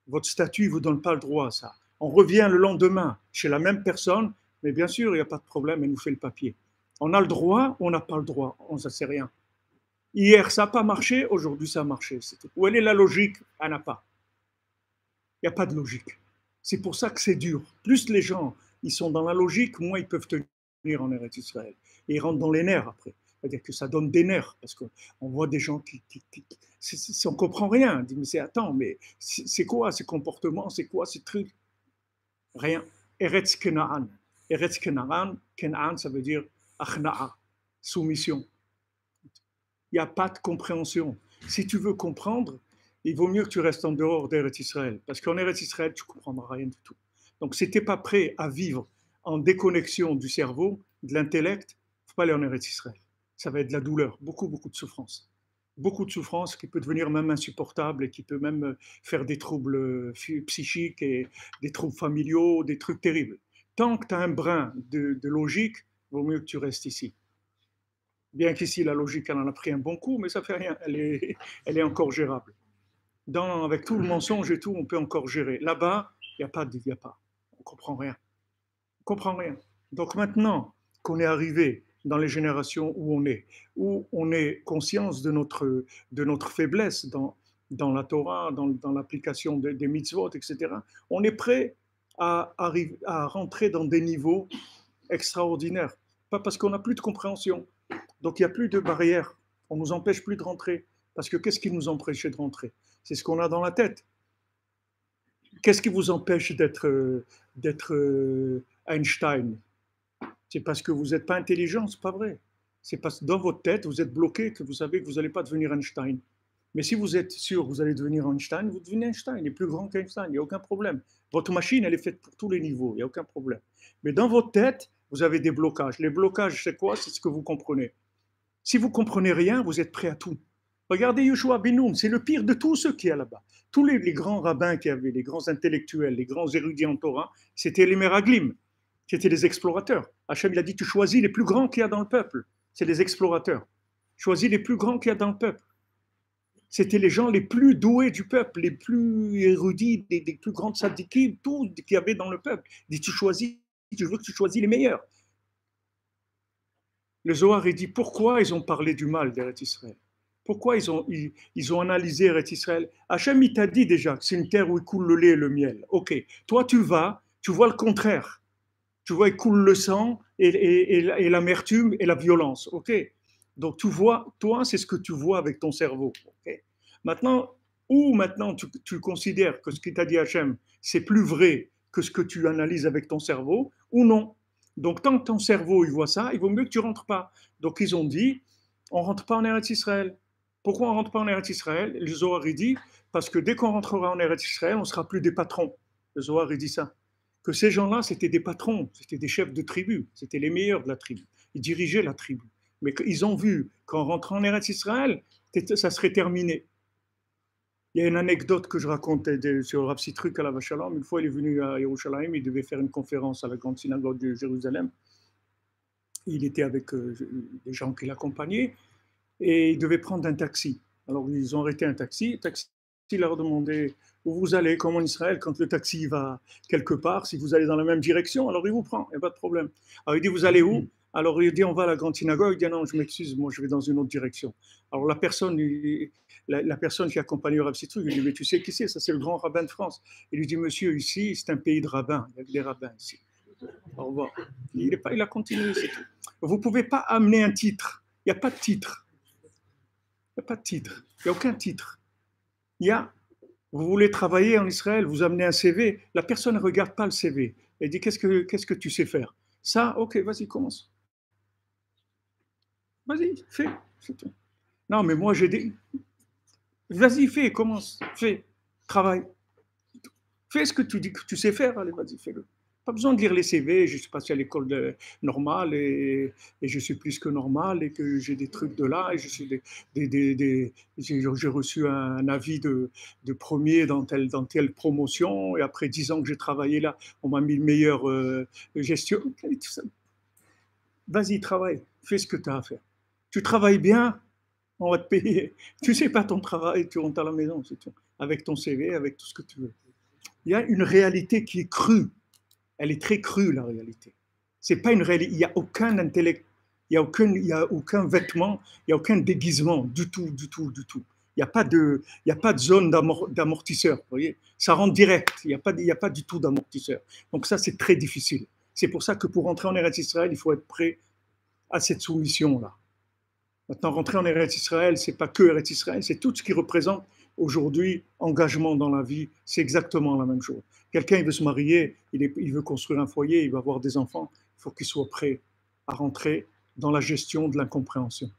Votre statut ne vous donne pas le droit à ça. On revient le lendemain chez la même personne, mais bien sûr, il n'y a pas de problème, elle nous fait le papier. On a le droit ou on n'a pas le droit, on ne sait rien. Hier, ça n'a pas marché, aujourd'hui, ça a marché. Où elle est la logique? Elle n'a pas. Il n'y a pas de logique. C'est pour ça que c'est dur. Plus les gens ils sont dans la logique, moins ils peuvent tenir en Eretz Israël. Et ils rentrent dans les nerfs après. C'est-à-dire que ça donne des nerfs, parce qu'on voit des gens qui on ne comprend rien. On dit, mais attends, mais c'est quoi ces comportements, c'est quoi ces trucs? Rien. Eretz Kenaan. Eretz Kenaan, Kenaan, ça veut dire Achna'a, soumission. Il n'y a pas de compréhension. Si tu veux comprendre, il vaut mieux que tu restes en dehors d'Eretz Israël. Parce qu'en Eretz Israël, tu ne comprendras rien du tout. Donc, si tu n'es pas prêt à vivre en déconnexion du cerveau, de l'intellect, il ne faut pas aller en Eretz Israël. Ça va être de la douleur, beaucoup, beaucoup de souffrance. Beaucoup de souffrance qui peut devenir même insupportable et qui peut même faire des troubles psychiques et des troubles familiaux, des trucs terribles. Tant que tu as un brin de logique, il vaut mieux que tu restes ici. Bien qu'ici, la logique, elle en a pris un bon coup, mais ça ne fait rien, elle est encore gérable. Avec tout le mensonge et tout, on peut encore gérer. Là-bas, il n'y a pas. On ne comprend rien. On ne comprend rien. Donc maintenant qu'on est arrivé dans les générations où on est conscience de notre faiblesse dans la Torah, dans l'application des mitzvot, etc., on est prêt à rentrer dans des niveaux extraordinaires. Pas parce qu'on n'a plus de compréhension. Donc il n'y a plus de barrières. On ne nous empêche plus de rentrer. Parce que qu'est-ce qui nous empêchait de rentrer? C'est ce qu'on a dans la tête. Qu'est-ce qui vous empêche d'être Einstein? C'est parce que vous n'êtes pas intelligent, c'est pas vrai. C'est parce que dans votre tête, vous êtes bloqué que vous savez que vous n'allez pas devenir Einstein. Mais si vous êtes sûr que vous allez devenir Einstein, vous devenez Einstein. Il est plus grand qu'Einstein, il n'y a aucun problème. Votre machine, elle est faite pour tous les niveaux, il n'y a aucun problème. Mais dans votre tête, vous avez des blocages. Les blocages, c'est quoi? C'est ce que vous comprenez. Si vous comprenez rien, vous êtes prêt à tout. Regardez Yoshua Benoun, c'est le pire de tous ceux qui y a là-bas. Tous les grands rabbins qui avaient, les grands intellectuels, les grands érudits en Torah, c'était les Meraglim, c'était les explorateurs. Hachem, il a dit, tu choisis les plus grands qu'il y a dans le peuple. C'est les explorateurs. Choisis les plus grands qu'il y a dans le peuple. C'était les gens les plus doués du peuple, les plus érudits, des plus grandes tzadikim, tout qu'il y avait dans le peuple. Il dit, tu veux que tu choisis les meilleurs. Le Zohar, il dit, pourquoi ils ont parlé du mal d'Eretz Israël? Pourquoi ils ont analysé Eretz Israël? Hachem, il t'a dit déjà que c'est une terre où il coule le lait et le miel. Ok, toi tu vois le contraire. Tu vois, il coule le sang et l'amertume et la violence. Ok, donc tu vois, toi, c'est ce que tu vois avec ton cerveau. Okay? Maintenant, tu considères que ce qu'il t'a dit Hachem, c'est plus vrai que ce que tu analyses avec ton cerveau, ou non. Donc tant que ton cerveau il voit ça, il vaut mieux que tu rentres pas. Donc ils ont dit, on rentre pas en Eretz Israël. Pourquoi on rentre pas en Eretz Israël? Le Zohar il dit, parce que dès qu'on rentrera en Eretz Israël, on sera plus des patrons. Le Zohar il dit ça. Que ces gens-là, c'était des patrons, c'était des chefs de tribu, c'était les meilleurs de la tribu. Ils dirigeaient la tribu. Mais ils ont vu qu'en rentrant en Eretz Israël, ça serait terminé. Il y a une anecdote que je raconte sur Rav Sitruk à la Vachalom. Une fois, il est venu à Yerushalayim, il devait faire une conférence à la grande synagogue de Jérusalem. Il était avec des gens qui l'accompagnaient et il devait prendre un taxi. Alors, ils ont arrêté un taxi. Le taxi leur demandait où vous allez, comme en Israël, quand le taxi va quelque part, si vous allez dans la même direction, alors il vous prend, il n'y a pas de problème. Alors, il dit, vous allez où? Alors, il dit, on va à la grande synagogue. Il dit, non, je m'excuse, moi, je vais dans une autre direction. Alors, la personne qui accompagne Rav Sitruk, il dit, mais tu sais qui c'est? Ça, c'est le grand rabbin de France. Il lui dit, monsieur, ici, c'est un pays de rabbins. Il y a des rabbins ici. Au revoir. Il a continué, c'est tout. Vous ne pouvez pas amener un titre. Il n'y a pas de titre. Il n'y a pas de titre. Il n'y a aucun titre. Vous voulez travailler en Israël, vous amenez un CV. La personne ne regarde pas le CV. Elle dit, qu'est-ce que tu sais faire? Ça, ok, vas-y, commence. Vas-y, fais. C'est tout. Non, mais moi, j'ai des... Vas-y, fais, commence, fais, travaille. Fais ce que tu dis que tu sais faire, allez, vas-y, fais-le. Pas besoin de lire les CV, je suis passé à l'école normale et je suis plus que normal et que j'ai des trucs de là et je suis j'ai reçu un avis de premier dans telle promotion et après 10 ans que j'ai travaillé là, on m'a mis le meilleur gestion. Vas-y, travaille, fais ce que tu as à faire. Tu travailles bien, on va te payer. Tu sais pas ton travail, tu rentres à la maison, c'est tout. Avec ton CV, avec tout ce que tu veux. Il y a une réalité qui est crue. Elle est très crue, la réalité. C'est pas une réalité. Il n'y a aucun intellect, il y a aucun vêtement, il n'y a aucun déguisement, du tout, du tout, du tout. Il y a pas de zone d'amortisseur. Vous voyez, ça rentre direct. Il y a pas du tout d'amortisseur. Donc ça, c'est très difficile. C'est pour ça que pour rentrer en Eretz Israël, il faut être prêt à cette soumission-là. Maintenant, rentrer en Eretz Israël, c'est pas que Eretz Israël, c'est tout ce qui représente aujourd'hui engagement dans la vie. C'est exactement la même chose. Quelqu'un, il veut se marier, il veut construire un foyer, il va avoir des enfants. Il faut qu'il soit prêt à rentrer dans la gestion de l'incompréhension.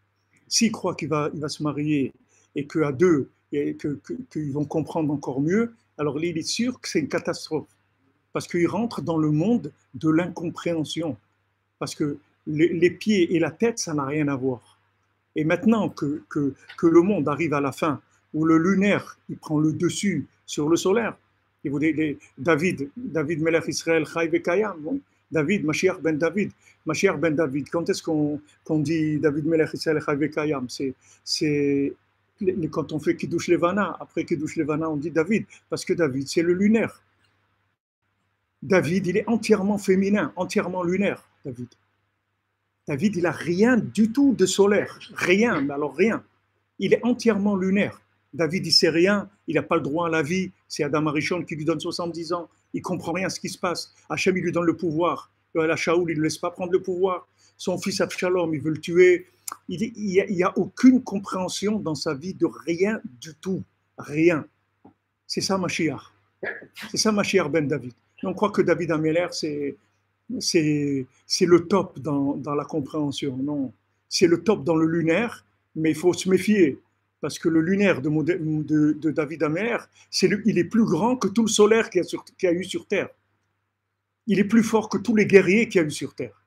S'il croit il va se marier et qu'à deux, qu'ils vont comprendre encore mieux, alors il est sûr que c'est une catastrophe. Parce qu'il rentre dans le monde de l'incompréhension. Parce que les pieds et la tête, ça n'a rien à voir. Et maintenant que le monde arrive à la fin, où le lunaire il prend le dessus sur le solaire, et vous dites, David Melech Israël, Chai Vekayam, bon, David, Mashiach ben David, Mashiach ben David, quand est-ce qu'on dit David Melech Israël, Chai Vekayam? C'est quand on fait Kiddush Levana, après Kiddush Levana, on dit David, parce que David, c'est le lunaire. David, il est entièrement féminin, entièrement lunaire, David. David, il n'a rien du tout de solaire. Rien, mais alors rien. Il est entièrement lunaire. David, il sait rien, il n'a pas le droit à la vie. C'est Adam Arishon qui lui donne 70 ans. Il ne comprend rien à ce qui se passe. Hachem, il lui donne le pouvoir. La Shaoul, il ne laisse pas prendre le pouvoir. Son fils Abshalom, il veut le tuer. Il n'y a aucune compréhension dans sa vie de rien du tout. Rien. C'est ça Mashiach. C'est ça Mashiach ben David. Et on croit que David Améler, c'est le top dans la compréhension. Non, c'est le top dans le lunaire, mais il faut se méfier. Parce que le lunaire de David Améler, il est plus grand que tout le solaire qu'il y a eu sur Terre. Il est plus fort que tous les guerriers qu'il y a eu sur Terre.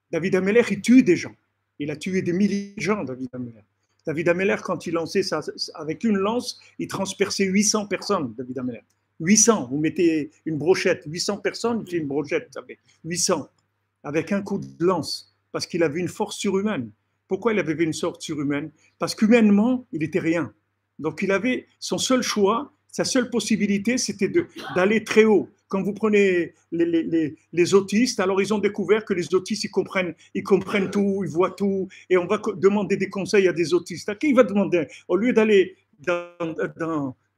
David Améler, il tue des gens. Il a tué des milliers de gens, David Améler. David Améler, quand il lançait ça avec une lance, il transperçait 800 personnes, David Améler. 800, vous mettez une brochette, 800 personnes, il fait une brochette, ça fait 800, avec un coup de lance, parce qu'il avait une force surhumaine. Pourquoi il avait une force surhumaine? Parce qu'humainement, il n'était rien. Donc il avait son seul choix, sa seule possibilité, c'était d'aller très haut. Quand vous prenez les autistes, alors ils ont découvert que les autistes, ils comprennent tout, ils voient tout, et on va demander des conseils à des autistes. À qui il va demander? Au lieu d'aller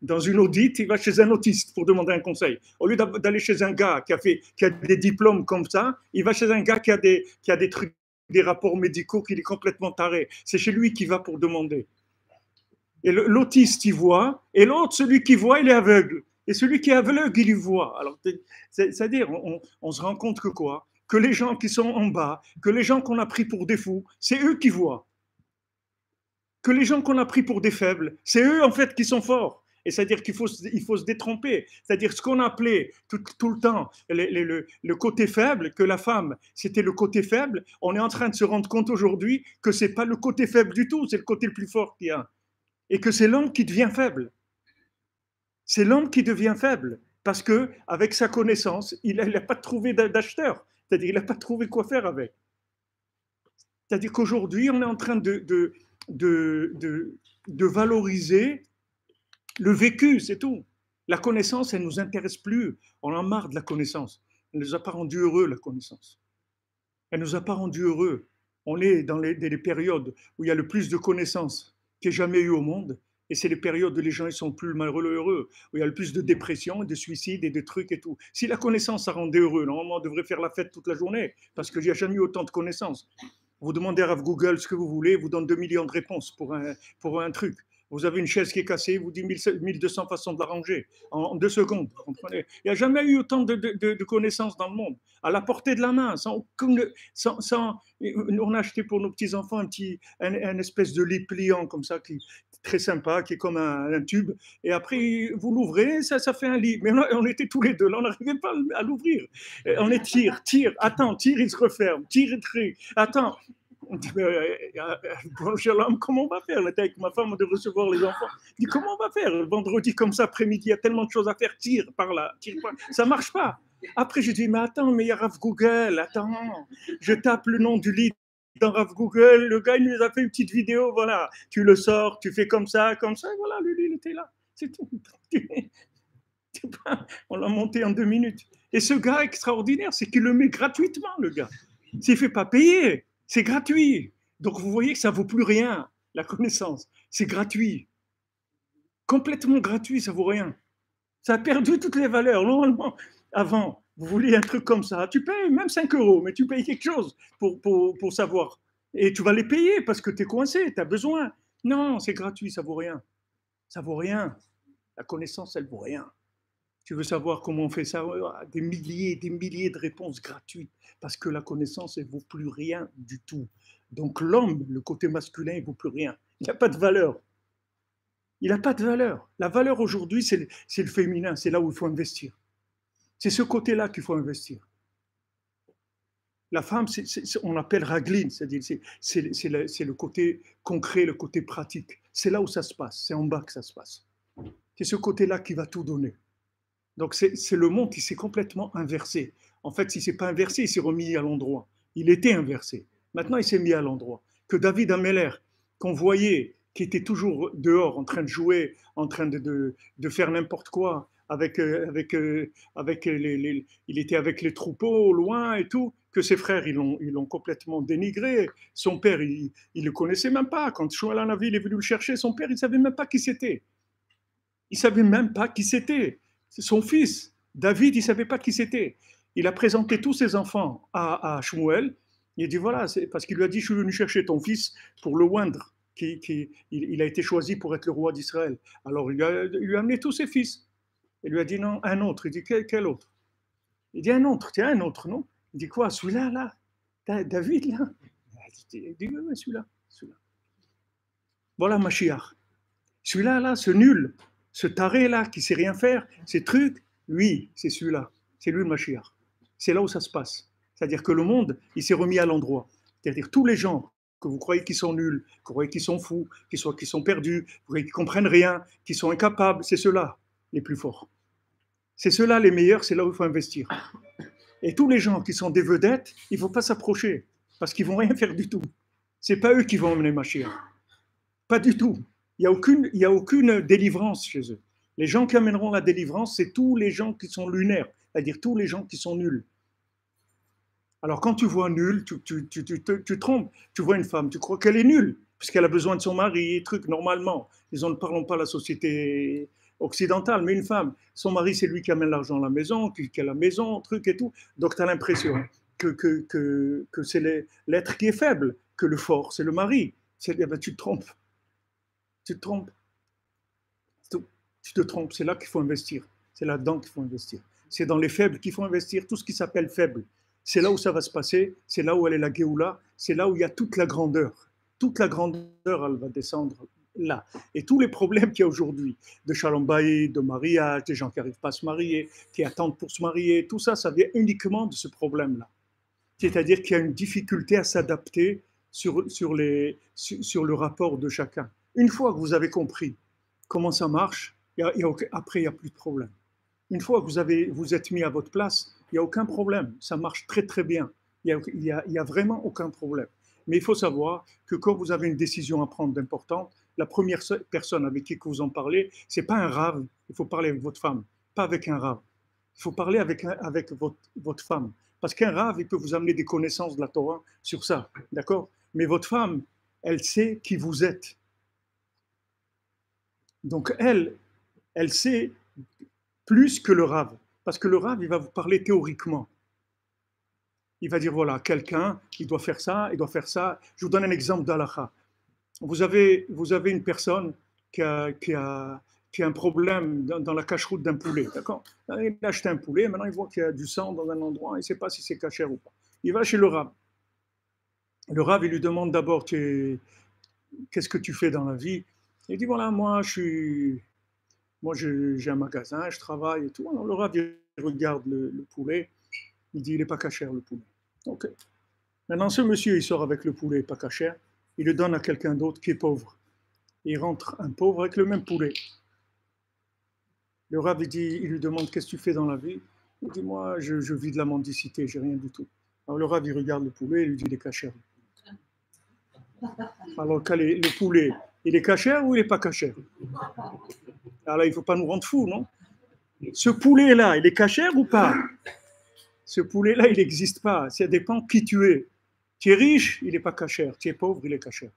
dans une audite, il va chez un autiste pour demander un conseil. Au lieu d'aller chez un gars qui a des diplômes comme ça, il va chez un gars qui a des trucs, des rapports médicaux, qui est complètement taré. C'est chez lui qu'il va pour demander. Et l'autiste, il voit, et l'autre, celui qui voit, il est aveugle. Et celui qui est aveugle, il y voit. Alors, c'est-à-dire, on se rend compte que quoi? Que les gens qui sont en bas, que les gens qu'on a pris pour des fous, c'est eux qui voient. Que les gens qu'on a pris pour des faibles, c'est eux, en fait, qui sont forts. Et c'est-à-dire qu'il faut se détromper. C'est-à-dire ce qu'on appelait tout le temps le côté faible, que la femme, c'était le côté faible, on est en train de se rendre compte aujourd'hui que ce n'est pas le côté faible du tout, c'est le côté le plus fort qu'il y a. Et que c'est l'homme qui devient faible. C'est l'homme qui devient faible. Parce qu'avec sa connaissance, il n'a pas trouvé d'acheteur. C'est-à-dire qu'il n'a pas trouvé quoi faire avec. C'est-à-dire qu'aujourd'hui, on est en train de valoriser le vécu, c'est tout. La connaissance, elle ne nous intéresse plus. On en a marre de la connaissance. Elle ne nous a pas rendu heureux, la connaissance. Elle ne nous a pas rendu heureux. On est dans les périodes où il y a le plus de connaissances qu'il y ait jamais eu au monde. Et c'est les périodes où les gens ils sont plus malheureux, où il y a le plus de dépression, de suicides et de trucs et tout. Si la connaissance, ça rendait heureux, normalement, on devrait faire la fête toute la journée, parce qu'il n'y a jamais eu autant de connaissances. Vous demandez à Google ce que vous voulez, vous donne 2 millions de réponses pour un truc. Vous avez une chaise qui est cassée, vous dites 1200 façons de la ranger en 2 secondes. Vous comprenez? Il n'y a jamais eu autant de connaissances dans le monde, à la portée de la main, on a acheté pour nos petits-enfants un espèce de lit pliant comme ça, qui est très sympa, qui est comme un tube. Et après, vous l'ouvrez, ça fait un lit. Mais on était tous les deux là, on n'arrivait pas à l'ouvrir. On est tire, attends, tire, il se referme, tire, attends. On dit, bon, Shalom, comment on va faire? On était avec ma femme, on devait recevoir les enfants. Je dis, comment on va faire? Le vendredi, comme ça, après-midi, il y a tellement de choses à faire. Tire par là, tire par là. Ça ne marche pas. Après, je dis, mais attends, mais il y a Rav Google, attends. Je tape le nom du lit dans Rav Google. Le gars, il nous a fait une petite vidéo, voilà. Tu le sors, tu fais comme ça, et voilà, le lit, il était là. C'est tout. On l'a monté en 2 minutes. Et ce gars extraordinaire, c'est qu'il le met gratuitement, le gars. S'il ne fait pas payer, c'est gratuit. Donc vous voyez que ça ne vaut plus rien, la connaissance. C'est gratuit. Complètement gratuit, ça ne vaut rien. Ça a perdu toutes les valeurs. Normalement, avant, vous vouliez un truc comme ça, tu payes même 5 euros, mais tu payes quelque chose pour savoir. Et tu vas les payer parce que tu es coincé, tu as besoin. Non, c'est gratuit, ça ne vaut rien. Ça ne vaut rien. La connaissance, elle ne vaut rien. Tu veux savoir comment on fait ça? Des milliers de réponses gratuites, parce que la connaissance, elle ne vaut plus rien du tout. Donc l'homme, le côté masculin, il ne vaut plus rien. Il n'a pas de valeur. Il n'a pas de valeur. La valeur aujourd'hui, c'est le féminin, c'est là où il faut investir. C'est ce côté-là qu'il faut investir. La femme, on appelle ragline, c'est-à-dire c'est le côté concret, le côté pratique. C'est là où ça se passe, c'est en bas que ça se passe. C'est ce côté-là qui va tout donner. Donc c'est le monde qui s'est complètement inversé. En fait, s'il ne s'est pas inversé, il s'est remis à l'endroit. Il était inversé. Maintenant, il s'est mis à l'endroit. Que David Ameller, qu'on voyait, qui était toujours dehors, en train de jouer, en train de faire n'importe quoi, il était avec les troupeaux au loin et tout, que ses frères, ils l'ont complètement dénigré. Son père, il ne le connaissait même pas. Quand Shmuel Hanavi est venu le chercher, son père, il ne savait même pas qui c'était. Il ne savait même pas qui c'était. C'est son fils, David, il ne savait pas qui c'était. Il a présenté tous ses enfants à Shmuel. Il a dit, voilà, c'est parce qu'il lui a dit, je suis venu chercher ton fils pour le oindre. Il a été choisi pour être le roi d'Israël. Alors, il lui a amené tous ses fils. Il lui a dit, non, un autre. Il dit, quel autre? Il dit, un autre. Tiens, un autre, non? Il dit, quoi, celui-là, là? David, là? Il dit, oui, celui-là. Voilà Mashiach. Celui-là, là, ce nul, ce taré-là qui ne sait rien faire, ces trucs, lui, c'est celui-là. C'est lui le Mashiach. C'est là où ça se passe. C'est-à-dire que le monde, il s'est remis à l'endroit. C'est-à-dire tous les gens que vous croyez qu'ils sont nuls, que vous croyez qu'ils sont fous, qu'ils sont perdus, vous croyez qu'ils ne comprennent rien, qu'ils sont incapables, c'est ceux-là les plus forts. C'est ceux-là les meilleurs, c'est là où il faut investir. Et tous les gens qui sont des vedettes, il ne faut pas s'approcher, parce qu'ils ne vont rien faire du tout. Ce n'est pas eux qui vont emmener Mashiach. Pas du tout. Il n'y a aucune délivrance chez eux. Les gens qui amèneront la délivrance, c'est tous les gens qui sont lunaires, c'est-à-dire tous les gens qui sont nuls. Alors quand tu vois nul, tu te trompes. Tu vois une femme, tu crois qu'elle est nulle, puisqu'elle a besoin de son mari, truc, normalement. Ils ne parlons pas de la société occidentale, mais une femme, son mari, c'est lui qui amène l'argent à la maison, qui a la maison, truc et tout. Donc tu as l'impression que c'est l'être qui est faible, que le fort, c'est le mari. Eh ben, tu te trompes. Tu te trompes. Tu te trompes. C'est là qu'il faut investir. C'est là-dedans qu'il faut investir. C'est dans les faibles qu'il faut investir. Tout ce qui s'appelle faible. C'est là où ça va se passer. C'est là où elle est la Géoula. C'est là où il y a toute la grandeur. Toute la grandeur, elle va descendre là. Et tous les problèmes qu'il y a aujourd'hui, de shalom bayit, de mariage, des gens qui n'arrivent pas à se marier, qui attendent pour se marier, tout ça, ça vient uniquement de ce problème-là. C'est-à-dire qu'il y a une difficulté à s'adapter sur le rapport de chacun. Une fois que vous avez compris comment ça marche, après, il n'y a plus de problème. Une fois que vous êtes mis à votre place, il n'y a aucun problème. Ça marche très, très bien. Il n'y a vraiment aucun problème. Mais il faut savoir que quand vous avez une décision à prendre d'importante, la première personne avec qui vous en parlez, ce n'est pas un rave. Il faut parler avec votre femme, pas avec un rave. Il faut parler avec votre femme. Parce qu'un rave, il peut vous amener des connaissances de la Torah sur ça. D'accord? Mais votre femme, elle sait qui vous êtes. Donc elle sait plus que le rave. Parce que le rave, il va vous parler théoriquement. Il va dire, voilà, quelqu'un, il doit faire ça, il doit faire ça. Je vous donne un exemple d'Halakha. Vous avez une personne qui a un problème dans la cache-route d'un poulet, d'accord? Il a acheté un poulet, maintenant il voit qu'il y a du sang dans un endroit, il ne sait pas si c'est cachère ou pas. Il va chez le Rav. Le Rav, il lui demande d'abord, qu'est-ce que tu fais dans la vie? Il dit, voilà, moi j'ai un magasin, je travaille et tout. Alors le Rav, il regarde le poulet, il dit, il n'est pas cachère le poulet. Ok. Maintenant, ce monsieur, il sort avec le poulet pas cachère, il le donne à quelqu'un d'autre qui est pauvre. Il rentre un pauvre avec le même poulet. Le Rav, il lui demande, qu'est-ce que tu fais dans la vie? Il dit, moi, je vis de la mendicité, j'ai rien du tout. Alors le Rav, il regarde le poulet, il lui dit, il est cachère. Alors, le poulet, il est cachère ou il n'est pas cachère? Alors là, il ne faut pas nous rendre fous, non? Ce poulet-là, il est cachère ou pas? Ce poulet-là, il n'existe pas. Ça dépend qui tu es. Tu es riche, il n'est pas cachère. Tu es pauvre, il est cachère.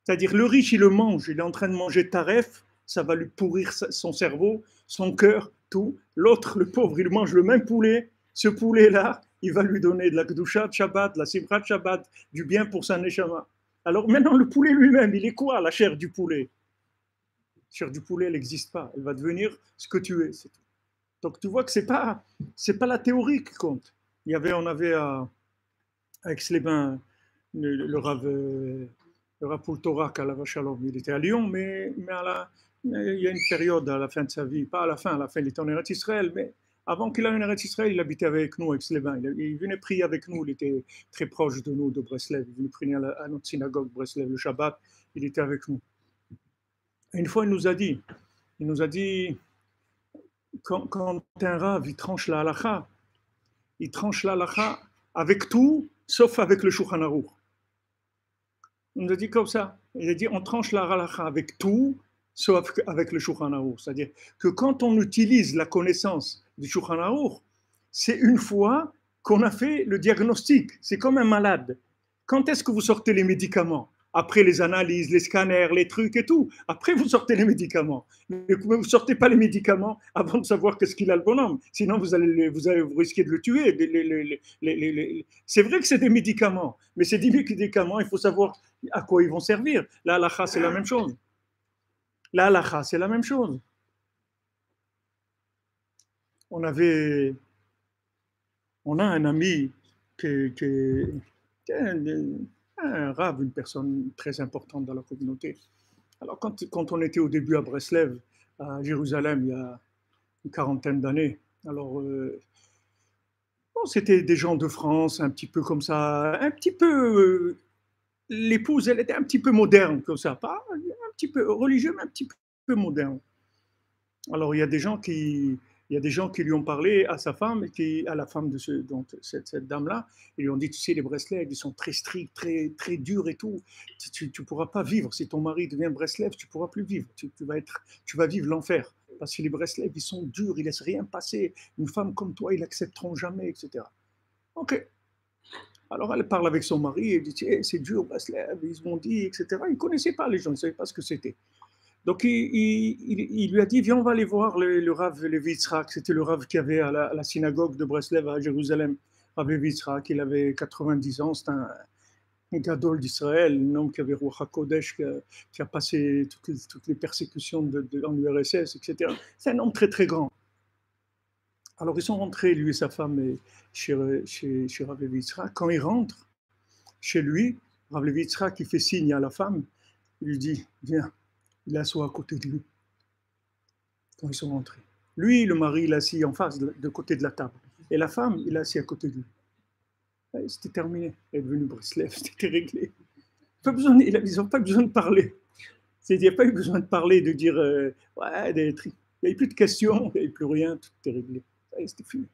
C'est-à-dire, le riche, il le mange. Il est en train de manger taref, ça va lui pourrir son cerveau, son cœur, tout. L'autre, le pauvre, il mange le même poulet. Ce poulet-là, il va lui donner de la Kedusha de Shabbat, de la Simchat de Shabbat, du bien pour sa Neshama. Alors maintenant, le poulet lui-même, il est quoi, la chair du poulet? La chair du poulet, elle n'existe pas. Elle va devenir ce que tu es, c'est tout. Donc tu vois que c'est pas la théorie qui compte. On avait à Aix-les-Bains le Rav Poultorak à la Shalom. Il était à Lyon, mais il y a une période à la fin de sa vie, pas à la fin il était en Eretz Israël, mais avant qu'il aille en Eretz Israël, il habitait avec nous à Aix-les-Bains. Il venait prier avec nous, il était très proche de nous, de Breslev. Il venait prier à notre synagogue Breslev le Shabbat, il était avec nous. Et une fois, il nous a dit, quand un Rav, il tranche la halakha avec tout, sauf avec le Shulchan Aruch. Il nous a dit comme ça. Il a dit, on tranche la halakha avec tout, sauf avec le Shulchan Aruch. C'est-à-dire que quand on utilise la connaissance du Shulchan Aruch, c'est une fois qu'on a fait le diagnostic. C'est comme un malade. Quand est-ce que vous sortez les médicaments? Après les analyses, les scanners, les trucs et tout. Après, vous sortez les médicaments. Mais vous ne sortez pas les médicaments avant de savoir qu'est-ce qu'il a le bonhomme. Sinon, vous risquez de le tuer. C'est vrai que c'est des médicaments, mais c'est des médicaments, il faut savoir à quoi ils vont servir. La halakha, c'est la même chose. La halakha, c'est la même chose. On a un ami qui est un Rav, une personne très importante dans la communauté. Alors, quand on était au début à Breslev, à Jérusalem, il y a une quarantaine d'années, alors c'était des gens de France, un petit peu comme ça, un petit peu. L'épouse, elle était un petit peu moderne, comme ça, pas un petit peu religieux, mais un petit peu moderne. Alors, il y a des gens qui lui ont parlé à sa femme, à la femme de cette dame-là, ils lui ont dit, tu sais, les Breslev, ils sont très stricts, très, très durs et tout. Tu ne pourras pas vivre. Si ton mari devient Breslev, tu ne pourras plus vivre. Tu vas vivre l'enfer. Parce que les Breslev, ils sont durs, ils ne laissent rien passer. Une femme comme toi, ils l'accepteront jamais, etc. Ok. Alors, elle parle avec son mari, elle dit, hey, c'est dur, Breslev, ils m'ont dit, etc. Ils ne connaissaient pas les gens, ils ne savaient pas ce que c'était. Donc, il lui a dit, viens, on va aller voir le Rav Levi Yitzhak. C'était le Rav qui avait à la synagogue de Breslev à Jérusalem. Rav Levi Yitzhak, il avait 90 ans, c'est un gadol d'Israël, un homme qui avait Ruach HaKodesh, qui a passé toutes les persécutions en URSS, etc. C'est un homme très, très grand. Alors, ils sont rentrés, lui et sa femme, chez Rav Levi Yitzhak. Quand ils rentrent chez lui, Rav Levi Yitzhak, il fait signe à la femme, il lui dit, viens. Il assoit à côté de lui quand ils sont rentrés. Lui, le mari, il est assis en face, de côté de la table. Et la femme, il est assis à côté de lui. Et c'était terminé. Elle est devenue Breslev, c'était réglé. Ils n'ont pas besoin de parler. Il n'y a pas eu besoin de parler, de dire ouais, il n'y avait plus de questions, il n'y avait plus rien, tout était réglé. C'était fini.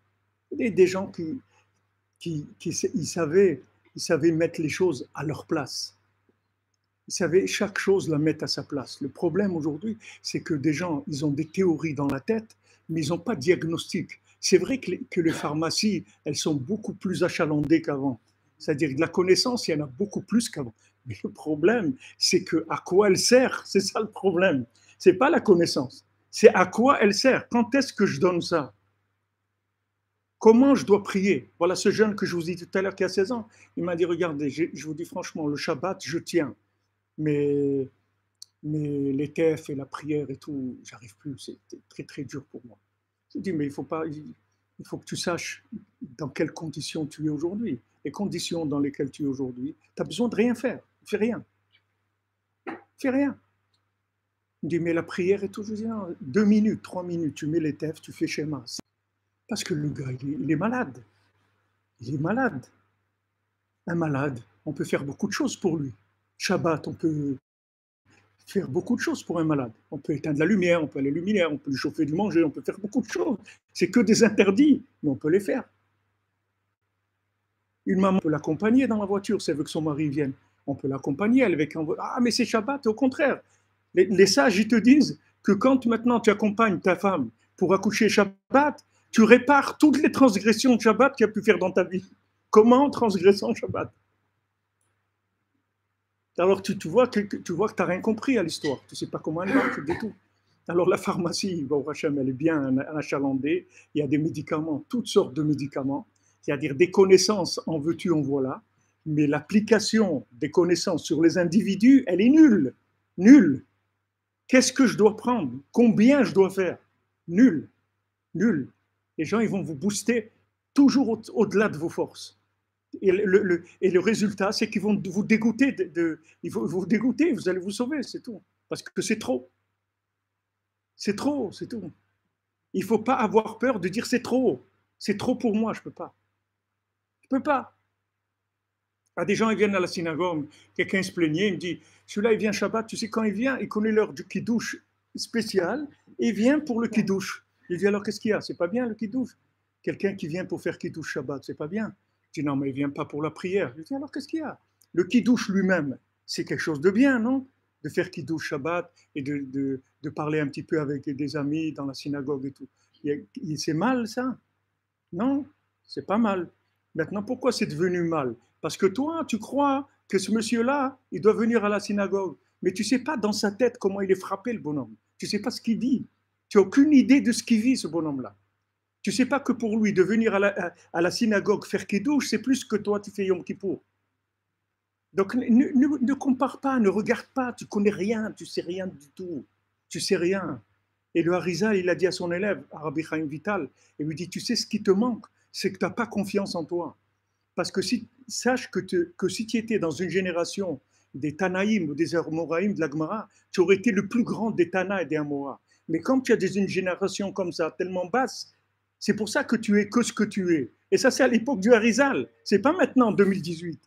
Il y avait des gens qui savaient mettre les choses à leur place. Ils savaient chaque chose la mettre à sa place. Le problème aujourd'hui, c'est que des gens, ils ont des théories dans la tête, mais ils n'ont pas de diagnostic. C'est vrai que les pharmacies, elles sont beaucoup plus achalandées qu'avant. C'est-à-dire que la connaissance, il y en a beaucoup plus qu'avant. Mais le problème, c'est que à quoi elle sert? C'est ça le problème. C'est pas la connaissance. C'est à quoi elle sert. Quand est-ce que je donne ça? Comment je dois prier? Voilà ce jeune que je vous ai dit tout à l'heure qui a 16 ans. Il m'a dit, regardez, je vous dis franchement, le Shabbat, je tiens. Mais mais les TF et la prière et tout, j'arrive plus, c'est très très dur pour moi. Je dis, mais il faut que tu saches dans quelles conditions tu es aujourd'hui. Les conditions dans lesquelles tu es aujourd'hui, tu as besoin de rien faire, fais rien, fais rien. Il me dit, mais la prière est toujours, je dis, non, 2 minutes, 3 minutes, tu mets les TF, tu fais schéma. Parce que le gars, il est malade. Il est malade. Un malade, on peut faire beaucoup de choses pour lui. Shabbat, on peut faire beaucoup de choses pour un malade. On peut éteindre la lumière, on peut aller luminaire, on peut lui chauffer du manger, on peut faire beaucoup de choses. C'est que des interdits, mais on peut les faire. Une maman peut l'accompagner dans la voiture si elle veut que son mari vienne. On peut l'accompagner avec un... Ah, mais c'est Shabbat, au contraire. Les sages, ils te disent que quand maintenant tu accompagnes ta femme pour accoucher Shabbat, tu répares toutes les transgressions de Shabbat qu'il a pu faire dans ta vie. Comment transgressant Shabbat? Alors tu vois que tu n'as rien compris à l'histoire. Tu ne sais pas comment elle marche du tout. Alors la pharmacie, bon, Hachem, elle est bien achalandée. Il y a des médicaments, toutes sortes de médicaments. C'est-à-dire des connaissances, en veux-tu, en voilà. Mais l'application des connaissances sur les individus, elle est nulle. Nulle. Qu'est-ce que je dois prendre? Combien je dois faire? Nul. Nul. Les gens, ils vont vous booster toujours au-delà de vos forces. Et le résultat, c'est qu'ils vont vous dégoûter. Ils vont vous dégoûter, vous allez vous sauver, c'est tout. Parce que c'est trop. C'est trop, c'est tout. Il ne faut pas avoir peur de dire c'est trop. C'est trop pour moi, je ne peux pas. Je ne peux pas. Ah, des gens, ils viennent à la synagogue, quelqu'un se plaignait, il me dit, celui-là, il vient Shabbat, tu sais, quand il vient, il connaît l'heure du kidouche spécial, et il vient pour le kidouche. Il dit, alors qu'est-ce qu'il y a? C'est pas bien le kidouche. Quelqu'un qui vient pour faire kidouche Shabbat, c'est pas bien. Je dis, non, mais il vient pas pour la prière. Je dis, alors qu'est-ce qu'il y a? Le kidouche lui-même, c'est quelque chose de bien, non? De faire kidouche Shabbat et de parler un petit peu avec des amis dans la synagogue et tout. C'est mal, ça? Non, c'est pas mal. Maintenant, pourquoi c'est devenu mal? Parce que toi, tu crois que ce monsieur-là, il doit venir à la synagogue. Mais tu ne sais pas dans sa tête comment il est frappé, le bonhomme. Tu ne sais pas ce qu'il vit. Tu n'as aucune idée de ce qu'il vit, ce bonhomme-là. Tu ne sais pas que pour lui, de venir à la synagogue faire kidouche, c'est plus que toi, tu fais Yom Kippour. Donc, ne compare pas, ne regarde pas. Tu connais rien, tu sais rien du tout. Tu sais rien. Et le Harizal, il a dit à son élève, Rabbi Chaim Vital, il lui dit, tu sais ce qui te manque, c'est que tu n'as pas confiance en toi. Parce que sache que si tu étais dans une génération des Tanaïm ou des Amoraïm de la Gemara, tu aurais été le plus grand des Tana et des Amora. Mais comme tu as une génération comme ça, tellement basse, c'est pour ça que tu es que ce que tu es. Et ça, c'est à l'époque du Harizal. C'est pas maintenant, en 2018.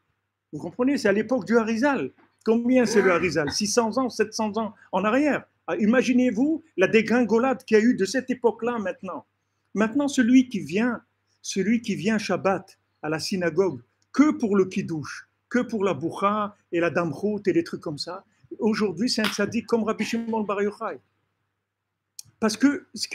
Vous comprenez? C'est à l'époque du Harizal. Combien c'est le Harizal? 600 ans, 700 ans en arrière. Imaginez-vous la dégringolade qu'il y a eu de cette époque-là maintenant. Maintenant, celui qui vient Shabbat à la synagogue que pour le kidouche, que pour la boucha et la damrout et des trucs comme ça, aujourd'hui, c'est un tzaddik comme Rabbi Shimon Bar Yochai. Parce que ce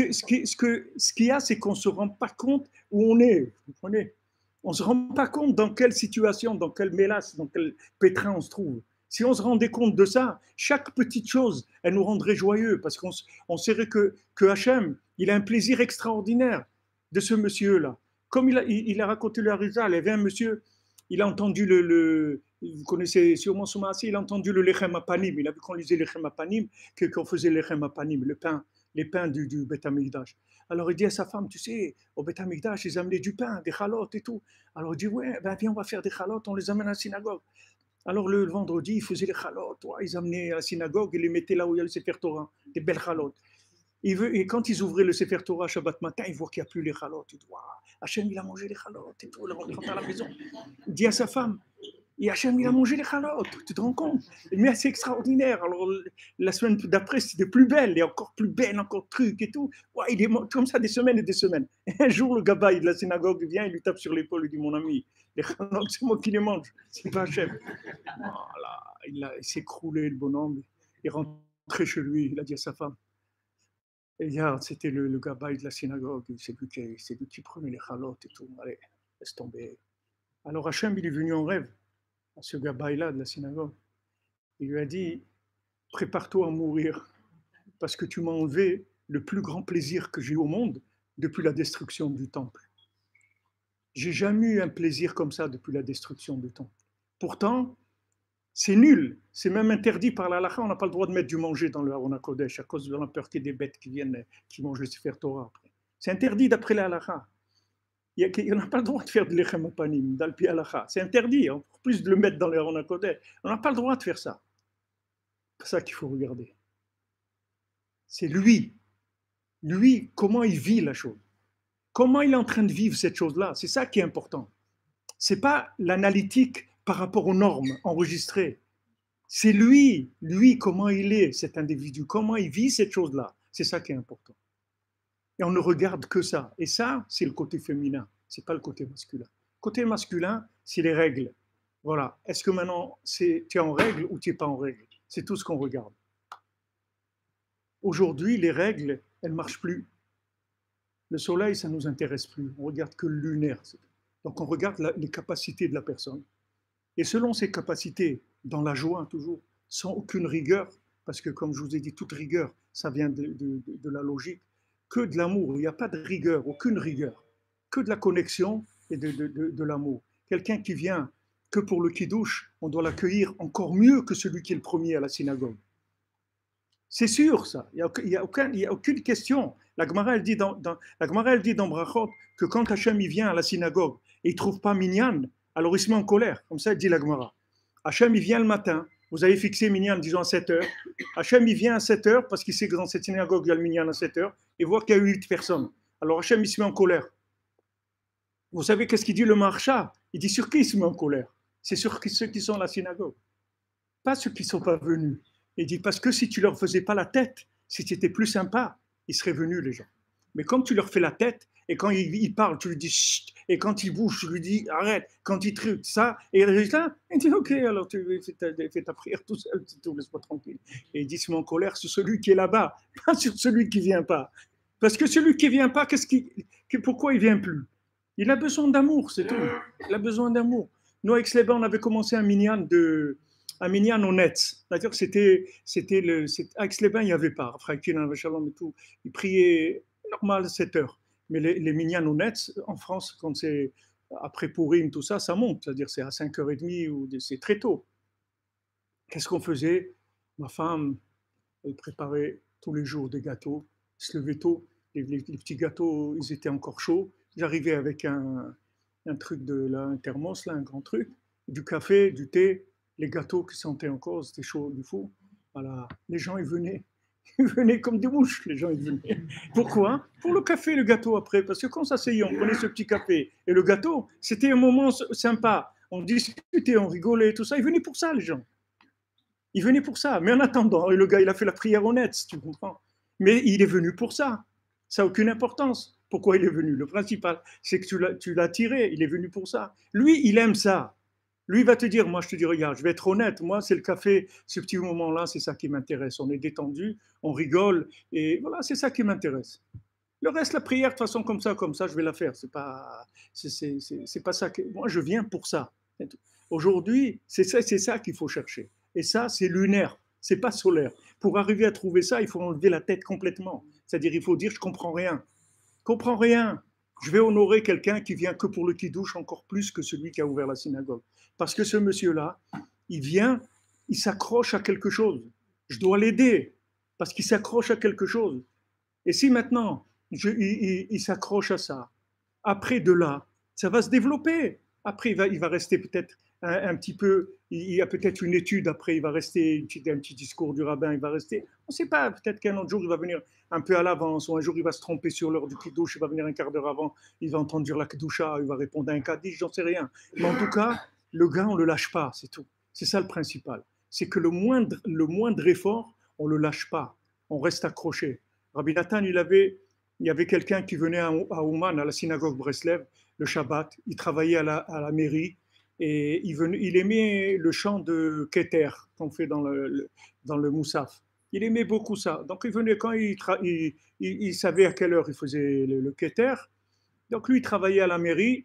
qu'il y a, c'est qu'on ne se rend pas compte où on est. Vous comprenez? On ne se rend pas compte dans quelle situation, dans quelle mélasse, dans quel pétrin on se trouve. Si on se rendait compte de ça, chaque petite chose, elle nous rendrait joyeux parce qu'on saurait que Hachem, il a un plaisir extraordinaire de ce monsieur-là. Comme il a raconté le Harizal, il y avait un monsieur, il a entendu vous connaissez sûrement son massé, il a entendu le lechem apanim, il a vu qu'on lisait le lechem apanim, qu'on faisait le lechem apanim, les pains du Beth Amikdash. Alors il dit à sa femme, tu sais, au Beth Amikdash, ils amenaient du pain, des chalotes et tout. Alors il dit, ouais, ben viens, on va faire des chalotes, on les amène à la synagogue. Alors le vendredi, ils faisaient les chalotes, ouais, ils amenaient à la synagogue et les mettaient là où il y a le Sefer Torah, des belles chalotes. Et quand ils ouvraient le Sefer Torah Shabbat matin, ils voient qu'il n'y a plus les chalotes. Ils disent, waouh, Hachem, il a mangé les chalotes et tout, il rentre à la maison. Il dit à sa femme, et Hachem, il a mangé les chalotes, tu te rends compte? Mais c'est extraordinaire. Alors, la semaine d'après, c'était plus belle, et encore plus belle, encore truc et tout. Ouais, il est comme ça des semaines et des semaines. Et un jour, le gabaï de la synagogue vient, il lui tape sur l'épaule, il dit, mon ami, les chalotes, c'est moi qui les mange, c'est pas Hachem. Voilà, il s'est écroulé, le bonhomme. Il est rentré chez lui, il a dit à sa femme, et regarde, c'était le gabaï de la synagogue, c'est lui qui prenait les chalotes et tout. Allez, laisse tomber. Alors Hachem, il est venu en rêve à ce gabaï-là de la synagogue. Il lui a dit, prépare-toi à mourir, parce que tu m'as enlevé le plus grand plaisir que j'ai eu au monde depuis la destruction du temple. J'ai jamais eu un plaisir comme ça depuis la destruction du temple. Pourtant, C'est nul. C'est même interdit par la halakha. On n'a pas le droit de mettre du manger dans le Aron HaKodesh à cause de la peur qu'il y ait des bêtes qui viennent, qui mangent le Sefer Torah après. C'est interdit d'après la halakha. On n'a pas le droit de faire de l'Echem Apanim, d'Alpi halakha. C'est interdit, encore plus de le mettre dans le Aron HaKodesh. On n'a pas le droit de faire ça. C'est ça qu'il faut regarder. C'est lui. Lui, comment il vit la chose. Comment il est en train de vivre cette chose-là. C'est ça qui est important. Ce n'est pas l'analytique par rapport aux normes enregistrées. C'est lui, comment il est, cet individu, comment il vit cette chose-là. C'est ça qui est important. Et on ne regarde que ça. Et ça, c'est le côté féminin, ce n'est pas le côté masculin. Le côté masculin, c'est les règles. Voilà. Est-ce que maintenant, tu es en règle ou tu n'es pas en règle? C'est tout ce qu'on regarde. Aujourd'hui, les règles, elles ne marchent plus. Le soleil, ça ne nous intéresse plus. On regarde que le lunaire. Donc, on regarde les capacités de la personne. Et selon ses capacités, dans la joie toujours, sans aucune rigueur, parce que comme je vous ai dit, toute rigueur, ça vient de la logique, que de l'amour, il n'y a pas de rigueur, aucune rigueur, que de la connexion et de l'amour. Quelqu'un qui vient que pour le kidouche, on doit l'accueillir encore mieux que celui qui est le premier à la synagogue. C'est sûr ça, il n'y a aucune question. La Gemara elle dit dans Brachot que quand Hachem il vient à la synagogue et il ne trouve pas Minyan, alors il se met en colère, comme ça elle dit la Gemara. Hachem il vient le matin, vous avez fixé Minyan disons à 7 heures, Hachem il vient à 7 heures parce qu'il sait que dans cette synagogue il y a le Minyan à 7 heures et voit qu'il y a 8 personnes. Alors Hachem il se met en colère. Vous savez qu'est-ce qu'il dit le Maharsha? Il dit sur qui il se met en colère? C'est sur ceux qui sont à la synagogue, pas ceux qui ne sont pas venus. Il dit parce que si tu leur faisais pas la tête, si tu étais plus sympa, ils seraient venus les gens. Mais comme tu leur fais la tête, et quand il parle, tu lui dis chut, et quand il bouge, tu lui dis arrête, quand il truc ça, et le résultat, il dit ok, alors tu fais ta prière tout seul, laisse-moi tranquille. Et il dit c'est mon colère sur celui qui est là-bas, pas sur celui qui vient pas. Parce que celui qui vient pas, pourquoi il vient plus? Il a besoin d'amour, c'est tout. Il a besoin d'amour. Nous, avec Sleba, on avait commencé un minyan honnête. C'est-à-dire que avec Sleba, il n'y avait pas. Frackin, Shalom et tout. Il priait normal 7 heures. Mais les minyan honnêtes, en France, quand c'est après Purim, tout ça, ça monte. C'est-à-dire c'est à 5h30 ou c'est très tôt. Qu'est-ce qu'on faisait? Ma femme, elle préparait tous les jours des gâteaux. Elle se levait tôt. Les petits gâteaux, ils étaient encore chauds. J'arrivais avec un truc un thermos, là, un grand truc, du café, du thé, les gâteaux qui sentaient encore, c'était chaud du fou. Voilà, les gens ils venaient comme des mouches, les gens ils venaient. Pourquoi? Pour le café, le gâteau après, parce que quand on s'asseyait, on prenait ce petit café et le gâteau, c'était un moment sympa. On discutait, on rigolait, tout ça. Ils venaient pour ça, les gens. Ils venaient pour ça. Mais en attendant, le gars, il a fait la prière honnête, tu comprends? Mais il est venu pour ça. Ça n'a aucune importance. Pourquoi il est venu? Le principal, c'est que tu l'as tiré. Il est venu pour ça. Lui, il aime ça. Lui, il va te dire, moi, je te dis, regarde, je vais être honnête. Moi, c'est le café, ce petit moment-là, c'est ça qui m'intéresse. On est détendu, on rigole. Et voilà, c'est ça qui m'intéresse. Le reste, la prière, de toute façon, comme ça, je vais la faire. C'est pas ça. Moi, je viens pour ça. Aujourd'hui, c'est ça qu'il faut chercher. Et ça, c'est lunaire. C'est pas solaire. Pour arriver à trouver ça, il faut enlever la tête complètement. C'est-à-dire, il faut dire, je comprends rien. Je comprends rien. Je vais honorer quelqu'un qui vient que pour le kidouche encore plus que celui qui a ouvert la synagogue. Parce que ce monsieur-là, il vient, il s'accroche à quelque chose. Je dois l'aider parce qu'il s'accroche à quelque chose. Et si maintenant, il s'accroche à ça, après de là, ça va se développer. Après, il va rester peut-être un petit peu, il y a peut-être une étude, après il va rester un petit discours du rabbin, il va rester, on ne sait pas, peut-être qu'un autre jour il va venir un peu à l'avance, ou un jour il va se tromper sur l'heure du kidouche, il va venir un quart d'heure avant, il va entendre dire la kedusha, il va répondre à un kaddish, j'en sais rien. Mais en tout cas, le gars, on ne le lâche pas, c'est tout. C'est ça le principal. C'est que le moindre effort, on ne le lâche pas, on reste accroché. Rabbi Nathan, il y avait quelqu'un qui venait à Ouman, à la synagogue Breslev, le Shabbat, il travaillait à la mairie, et il aimait le chant de Keter qu'on fait dans le Moussaf. Il aimait beaucoup ça. Donc il venait quand il savait à quelle heure il faisait le Keter. Donc lui, il travaillait à la mairie.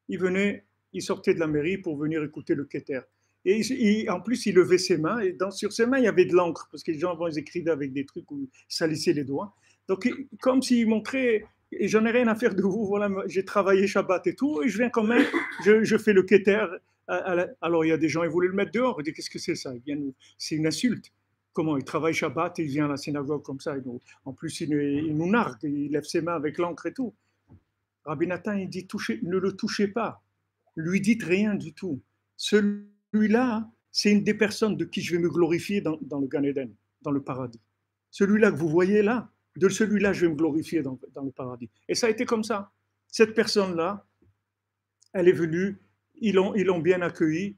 Il sortait de la mairie pour venir écouter le Keter. Et en plus, il levait ses mains. Et sur ses mains, il y avait de l'encre. Parce que les gens, ils écrivaient avec des trucs où ils salissaient les doigts. Donc, comme s'il montrait... Et j'en ai rien à faire de vous, voilà, j'ai travaillé Shabbat et tout, et je viens quand même, je fais le Keter Alors il y a des gens, ils voulaient le mettre dehors. Ils disent, qu'est-ce que c'est ça? C'est une insulte. Comment il travaille Shabbat et il vient à la synagogue comme ça. En plus, il nous nargue, il lève ses mains avec l'encre et tout. Rabbi Nathan, il dit, ne le touchez pas. Lui dites rien du tout. Celui-là, c'est une des personnes de qui je vais me glorifier dans le Gan Eden, dans le paradis. Celui-là que vous voyez là, de celui-là, je vais me glorifier dans le paradis. Et ça a été comme ça. Cette personne-là, elle est venue, ils l'ont bien accueillie,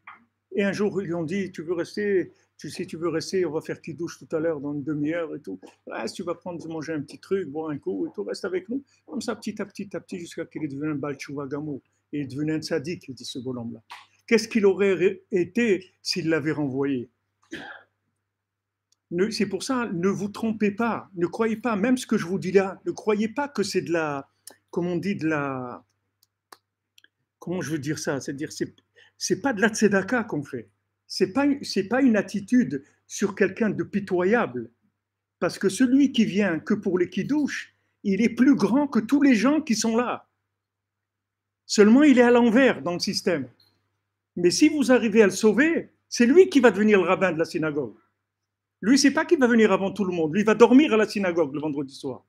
et un jour, ils lui ont dit, tu veux rester, si tu veux rester, on va faire petite douche tout à l'heure dans une demi-heure et tout. Si tu vas manger un petit truc, boire un coup et tout, reste avec nous. Comme ça, petit à petit, jusqu'à qu'il est devenu un Baal Tshuva Gamour. Il est devenu un tzaddik, il dit ce bonhomme-là. Qu'est-ce qu'il aurait été s'il l'avait renvoyé? C'est pour ça, ne vous trompez pas, ne croyez pas, même ce que je vous dis là, ne croyez pas que c'est de la, comme on dit, de la, comment je veux dire ça? C'est-à-dire, c'est pas de la tzedaka qu'on fait. C'est pas une attitude sur quelqu'un de pitoyable. Parce que celui qui vient que pour les kidouches, il est plus grand que tous les gens qui sont là. Seulement, il est à l'envers dans le système. Mais si vous arrivez à le sauver, c'est lui qui va devenir le rabbin de la synagogue. Lui, c'est pas qu'il va venir avant tout le monde. Lui, il va dormir à la synagogue le vendredi soir.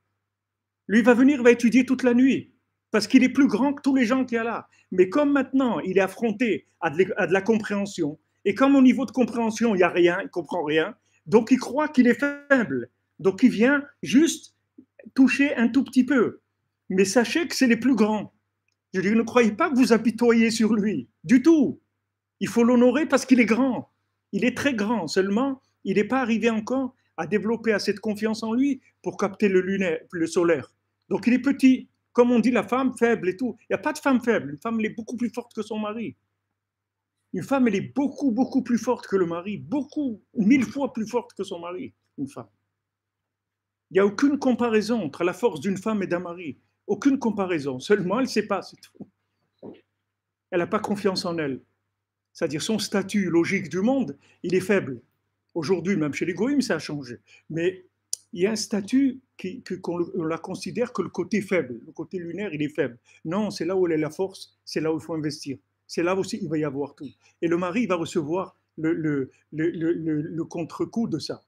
Lui, il va venir, il va étudier toute la nuit. Parce qu'il est plus grand que tous les gens qu'il y a là. Mais comme maintenant, il est affronté à de la compréhension, et comme au niveau de compréhension, il n'y a rien, il ne comprend rien, donc il croit qu'il est faible. Donc il vient juste toucher un tout petit peu. Mais sachez que c'est les plus grands. Je dis, ne croyez pas que vous apitoyez sur lui, du tout. Il faut l'honorer parce qu'il est grand. Il est très grand, seulement, il n'est pas arrivé encore à développer assez de confiance en lui pour capter le solaire. Donc il est petit. Comme on dit, la femme faible et tout. Il n'y a pas de femme faible. Une femme, elle est beaucoup plus forte que son mari. Une femme, elle est beaucoup, beaucoup plus forte que le mari. Beaucoup, 1000 fois plus forte que son mari, une femme. Il n'y a aucune comparaison entre la force d'une femme et d'un mari. Aucune comparaison. Seulement, elle ne sait pas, c'est tout. Elle n'a pas confiance en elle. C'est-à-dire son statut logique du monde, il est faible. Aujourd'hui, même chez les goïms, ça a changé. Mais il y a un statut qu'on la considère que le côté faible, le côté lunaire, il est faible. Non, c'est là où elle est la force, c'est là où il faut investir. C'est là aussi il va y avoir tout. Et le mari va recevoir le contre-coup de ça.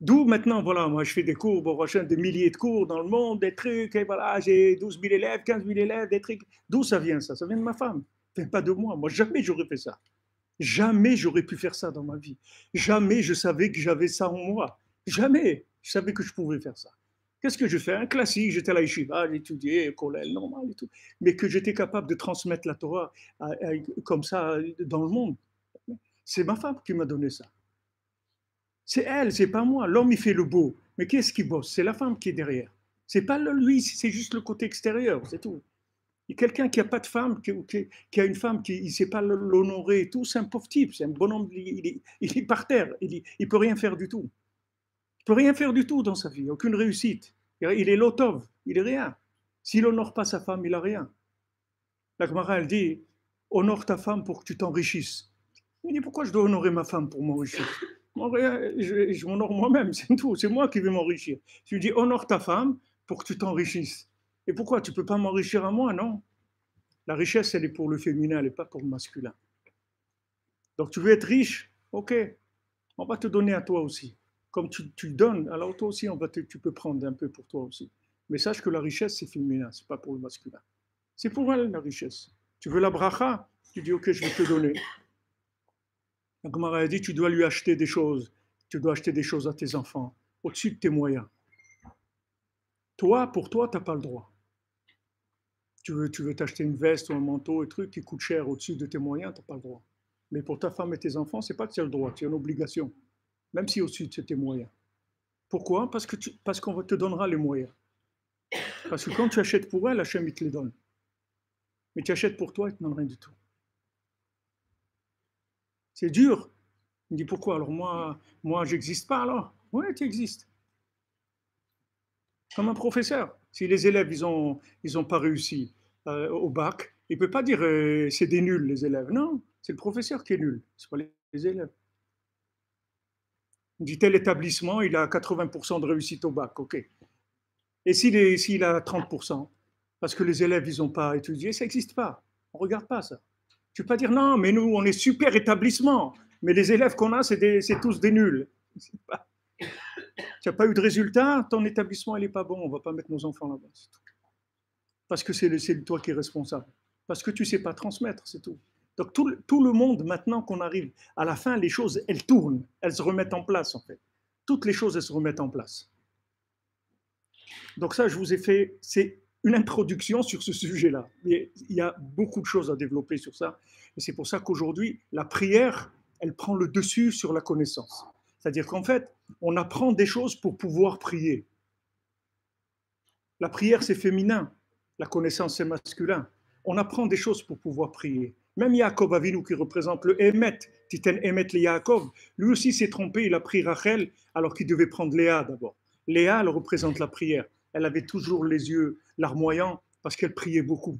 D'où maintenant, voilà, moi je fais des cours, bon, des milliers de cours dans le monde, des trucs, et voilà, j'ai 12 000 élèves, 15 000 élèves, des trucs. D'où ça vient ça? Ça vient de ma femme. Ça vient pas de moi. Moi, jamais j'aurais fait ça. Jamais j'aurais pu faire ça dans ma vie. Jamais je savais que j'avais ça en moi. Jamais je savais que je pouvais faire ça. Qu'est-ce que je fais? Un classique, j'étais à la yeshiva, j'étudiais, collège, normal et tout. Mais que j'étais capable de transmettre la Torah comme ça dans le monde. C'est ma femme qui m'a donné ça. C'est elle, c'est pas moi. L'homme, il fait le beau. Mais qui est-ce qui bosse? C'est la femme qui est derrière. C'est pas lui, c'est juste le côté extérieur, c'est tout. Et quelqu'un qui n'a pas de femme, qui a une femme qui ne sait pas l'honorer et tout, c'est un pauvre type, c'est un bonhomme, il est par terre, il ne peut rien faire du tout. Il ne peut rien faire du tout dans sa vie, aucune réussite. Il est lotov, il est rien. S'il n'honore pas sa femme, il n'a rien. La Gemara, elle dit, honore ta femme pour que tu t'enrichisses. Il dit, pourquoi je dois honorer ma femme pour m'enrichir? Je m'honore moi-même, c'est tout, c'est moi qui vais m'enrichir. Je lui dis, honore ta femme pour que tu t'enrichisses. Et pourquoi? Tu ne peux pas m'enrichir à moi, non? La richesse, elle est pour le féminin, elle n'est pas pour le masculin. Donc tu veux être riche? Ok, on va te donner à toi aussi. Comme tu donnes, alors toi aussi, tu peux prendre un peu pour toi aussi. Mais sache que la richesse, c'est féminin, ce n'est pas pour le masculin. C'est pour elle, la richesse. Tu veux la bracha? Tu dis, ok, je vais te donner. La Gemara a dit, tu dois lui acheter des choses. Tu dois acheter des choses à tes enfants, au-dessus de tes moyens. Toi, pour toi, tu n'as pas le droit. Tu veux t'acheter une veste ou un manteau, un truc qui coûte cher au-dessus de tes moyens, tu n'as pas le droit. Mais pour ta femme et tes enfants, ce n'est pas que tu as le droit, tu as une obligation, même si au-dessus de tes moyens. Pourquoi? Parce qu'on te donnera les moyens. Parce que quand tu achètes pour elle, Hachem, il te les donne. Mais tu achètes pour toi, il ne te donne rien du tout. C'est dur. Il me dit, pourquoi? Alors moi j'existe pas alors? Oui, tu existes. Comme un professeur. Si les élèves, ils ont pas réussi au bac, il ne peut pas dire c'est des nuls, les élèves. Non, c'est le professeur qui est nul, ce pas les élèves. Il dit tel établissement, il a 80% de réussite au bac, ok. Et s'il a 30%, parce que les élèves, ils n'ont pas étudié, ça n'existe pas. On ne regarde pas ça. Tu peux pas dire non, mais nous, on est super établissement, mais les élèves qu'on a, c'est tous des nuls. Tu n'as pas eu de résultat, ton établissement, il n'est pas bon, on ne va pas mettre nos enfants là-bas. Parce que c'est toi qui es responsable. Parce que tu ne sais pas transmettre, c'est tout. Donc tout le monde, maintenant qu'on arrive à la fin, les choses, elles tournent, elles se remettent en place en fait. Toutes les choses, elles se remettent en place. Donc ça, je vous ai fait, c'est une introduction sur ce sujet-là. Il y a beaucoup de choses à développer sur ça. Et c'est pour ça qu'aujourd'hui, la prière, elle prend le dessus sur la connaissance. C'est-à-dire qu'en fait, on apprend des choses pour pouvoir prier. La prière, c'est féminin. La connaissance, c'est masculin. On apprend des choses pour pouvoir prier. Même Yaakov Avinu, qui représente le Emet, Titen Emet le Yaakov, lui aussi s'est trompé, il a pris Rachel alors qu'il devait prendre Léa d'abord. Léa, elle représente la prière. Elle avait toujours les yeux larmoyants parce qu'elle priait beaucoup.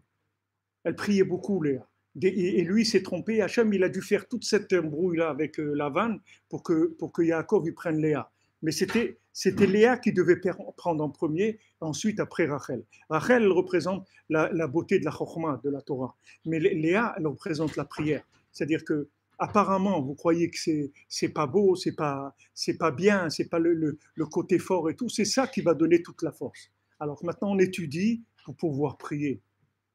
Elle priait beaucoup, Léa. Et lui s'est trompé. Hachem, il a dû faire toute cette embrouille-là avec Lavan pour que Yaakov il prenne Léa. Mais c'était Léa qui devait prendre en premier, ensuite après Rachel. Rachel, elle représente la beauté de la Chokhmah, de la Torah. Mais Léa, elle représente la prière. C'est-à-dire que apparemment, vous croyez que c'est pas beau, c'est pas bien, c'est pas le côté fort et tout. C'est ça qui va donner toute la force. Alors maintenant, on étudie pour pouvoir prier.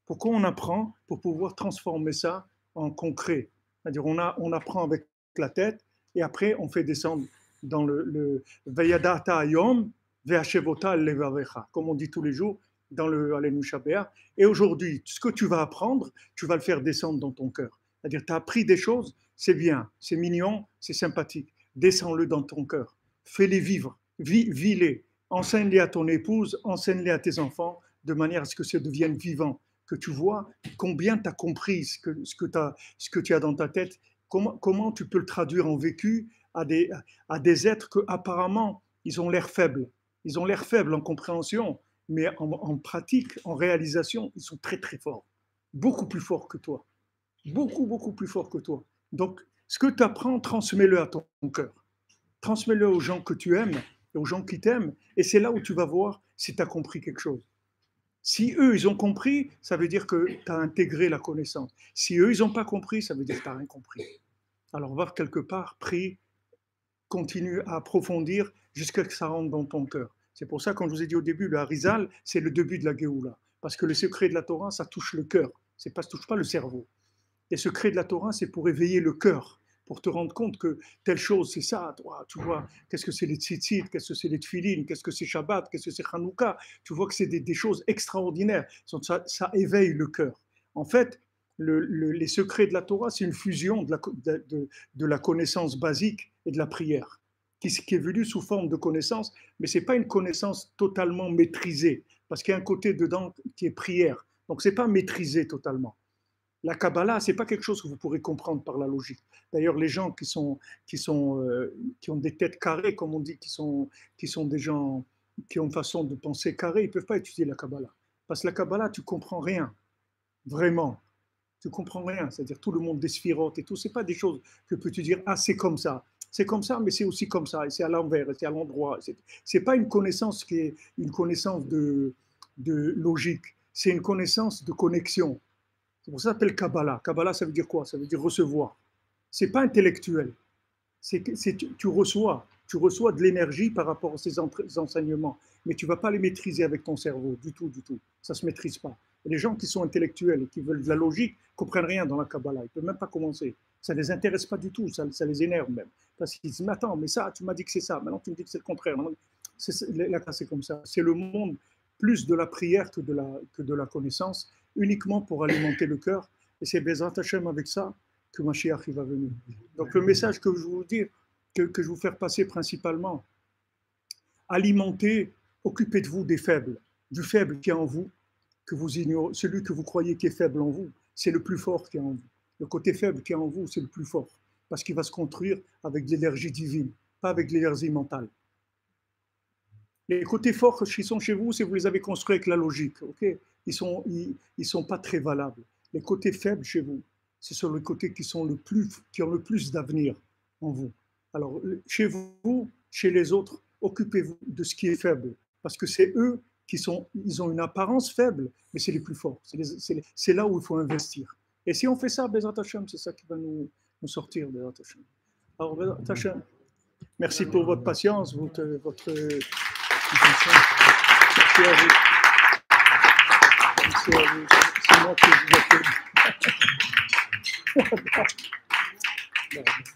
Pourquoi on apprend? Pour pouvoir transformer ça en concret. C'est-à-dire on apprend avec la tête et après on fait descendre dans le Vayadata Ayom, Ve'ashevota Levavecha, comme on dit tous les jours dans le Alenu Shabbat. Et aujourd'hui, ce que tu vas apprendre, tu vas le faire descendre dans ton cœur. C'est-à-dire tu as appris des choses, c'est bien, c'est mignon, c'est sympathique. Descends-le dans ton cœur. Fais-les vivre, vis-les. Enseigne-les à ton épouse, enseigne-les à tes enfants, de manière à ce que ça devienne vivant. Que tu vois combien tu as compris ce que tu as dans ta tête, comment tu peux le traduire en vécu à des êtres que apparemment ils ont l'air faibles. Ils ont l'air faibles en compréhension, mais en pratique, en réalisation, ils sont très très forts. Beaucoup plus forts que toi. Beaucoup, beaucoup plus forts que toi. Donc, ce que tu apprends, transmets-le à ton cœur. Transmets-le aux gens que tu aimes, et aux gens qui t'aiment, et c'est là où tu vas voir si tu as compris quelque chose. Si eux, ils ont compris, ça veut dire que tu as intégré la connaissance. Si eux, ils n'ont pas compris, ça veut dire que tu n'as rien compris. Alors, va quelque part, prie, continue à approfondir jusqu'à ce que ça rentre dans ton cœur. C'est pour ça, quand je vous ai dit au début, le Harizal, c'est le début de la Géoula. Parce que le secret de la Torah, ça touche le cœur. Ça ne touche pas le cerveau. Les secrets de la Torah, c'est pour éveiller le cœur, pour te rendre compte que telle chose, c'est ça, toi, tu vois, qu'est-ce que c'est les tzitzit, qu'est-ce que c'est les tfilines, qu'est-ce que c'est Shabbat, qu'est-ce que c'est Hanouka, tu vois que c'est des choses extraordinaires, ça éveille le cœur. En fait, les secrets de la Torah, c'est une fusion de la connaissance basique et de la prière, qui est venue sous forme de connaissance, mais ce n'est pas une connaissance totalement maîtrisée, parce qu'il y a un côté dedans qui est prière, donc ce n'est pas maîtrisé totalement. La Kabbalah, ce n'est pas quelque chose que vous pourrez comprendre par la logique. D'ailleurs, les gens qui ont des têtes carrées, comme on dit, qui sont des gens qui ont une façon de penser carrée, ils ne peuvent pas étudier la Kabbalah. Parce que la Kabbalah, tu ne comprends rien, vraiment. Tu ne comprends rien. C'est-à-dire tout le monde des sphirotes et tout, ce n'est pas des choses que peux-tu dire, ah, c'est comme ça. C'est comme ça, mais c'est aussi comme ça, et c'est à l'envers, et c'est à l'endroit. Ce n'est pas une connaissance qui est une connaissance de logique, c'est une connaissance de connexion. C'est pour ça que ça s'appelle Kabbalah. Kabbalah, ça veut dire quoi? Ça veut dire recevoir. Ce n'est pas intellectuel. Tu reçois de l'énergie par rapport à ces enseignements, mais tu ne vas pas les maîtriser avec ton cerveau, du tout, du tout. Ça ne se maîtrise pas. Et les gens qui sont intellectuels et qui veulent de la logique ne comprennent rien dans la Kabbalah. Ils ne peuvent même pas commencer. Ça ne les intéresse pas du tout, ça les énerve même. Parce qu'ils disent, mais attends, mais ça, tu m'as dit que c'est ça, maintenant tu me dis que c'est le contraire. Là, c'est comme ça. C'est le monde plus de la prière que de la connaissance, uniquement pour alimenter le cœur. Et c'est Bezrat Hashem avec ça que Mashiach va venir. Donc le message que je veux vous dire, que je veux faire passer principalement, alimentez, occupez de vous des faibles, du faible qui est en vous, que vous ignorez, celui que vous croyez qui est faible en vous, c'est le plus fort qui est en vous. Le côté faible qui est en vous, c'est le plus fort, parce qu'il va se construire avec de l'énergie divine, pas avec de l'énergie mentale. Les côtés forts qui sont chez vous, c'est que vous les avez construits avec la logique, ok? Ils sont pas très valables. Les côtés faibles chez vous, ce sont les côtés qui ont le plus d'avenir en vous. Alors, chez vous, chez les autres, occupez-vous de ce qui est faible, parce que c'est eux ils ont une apparence faible, mais c'est les plus forts. C'est là où il faut investir. Et si on fait ça, Bezrat Hashem, c'est ça qui va nous sortir, Bezrat Hashem. Alors, Bezrat Hashem, merci pour votre patience, votre attention. Merci à vous. Merci à vous. C'est moi qui vous applaudis.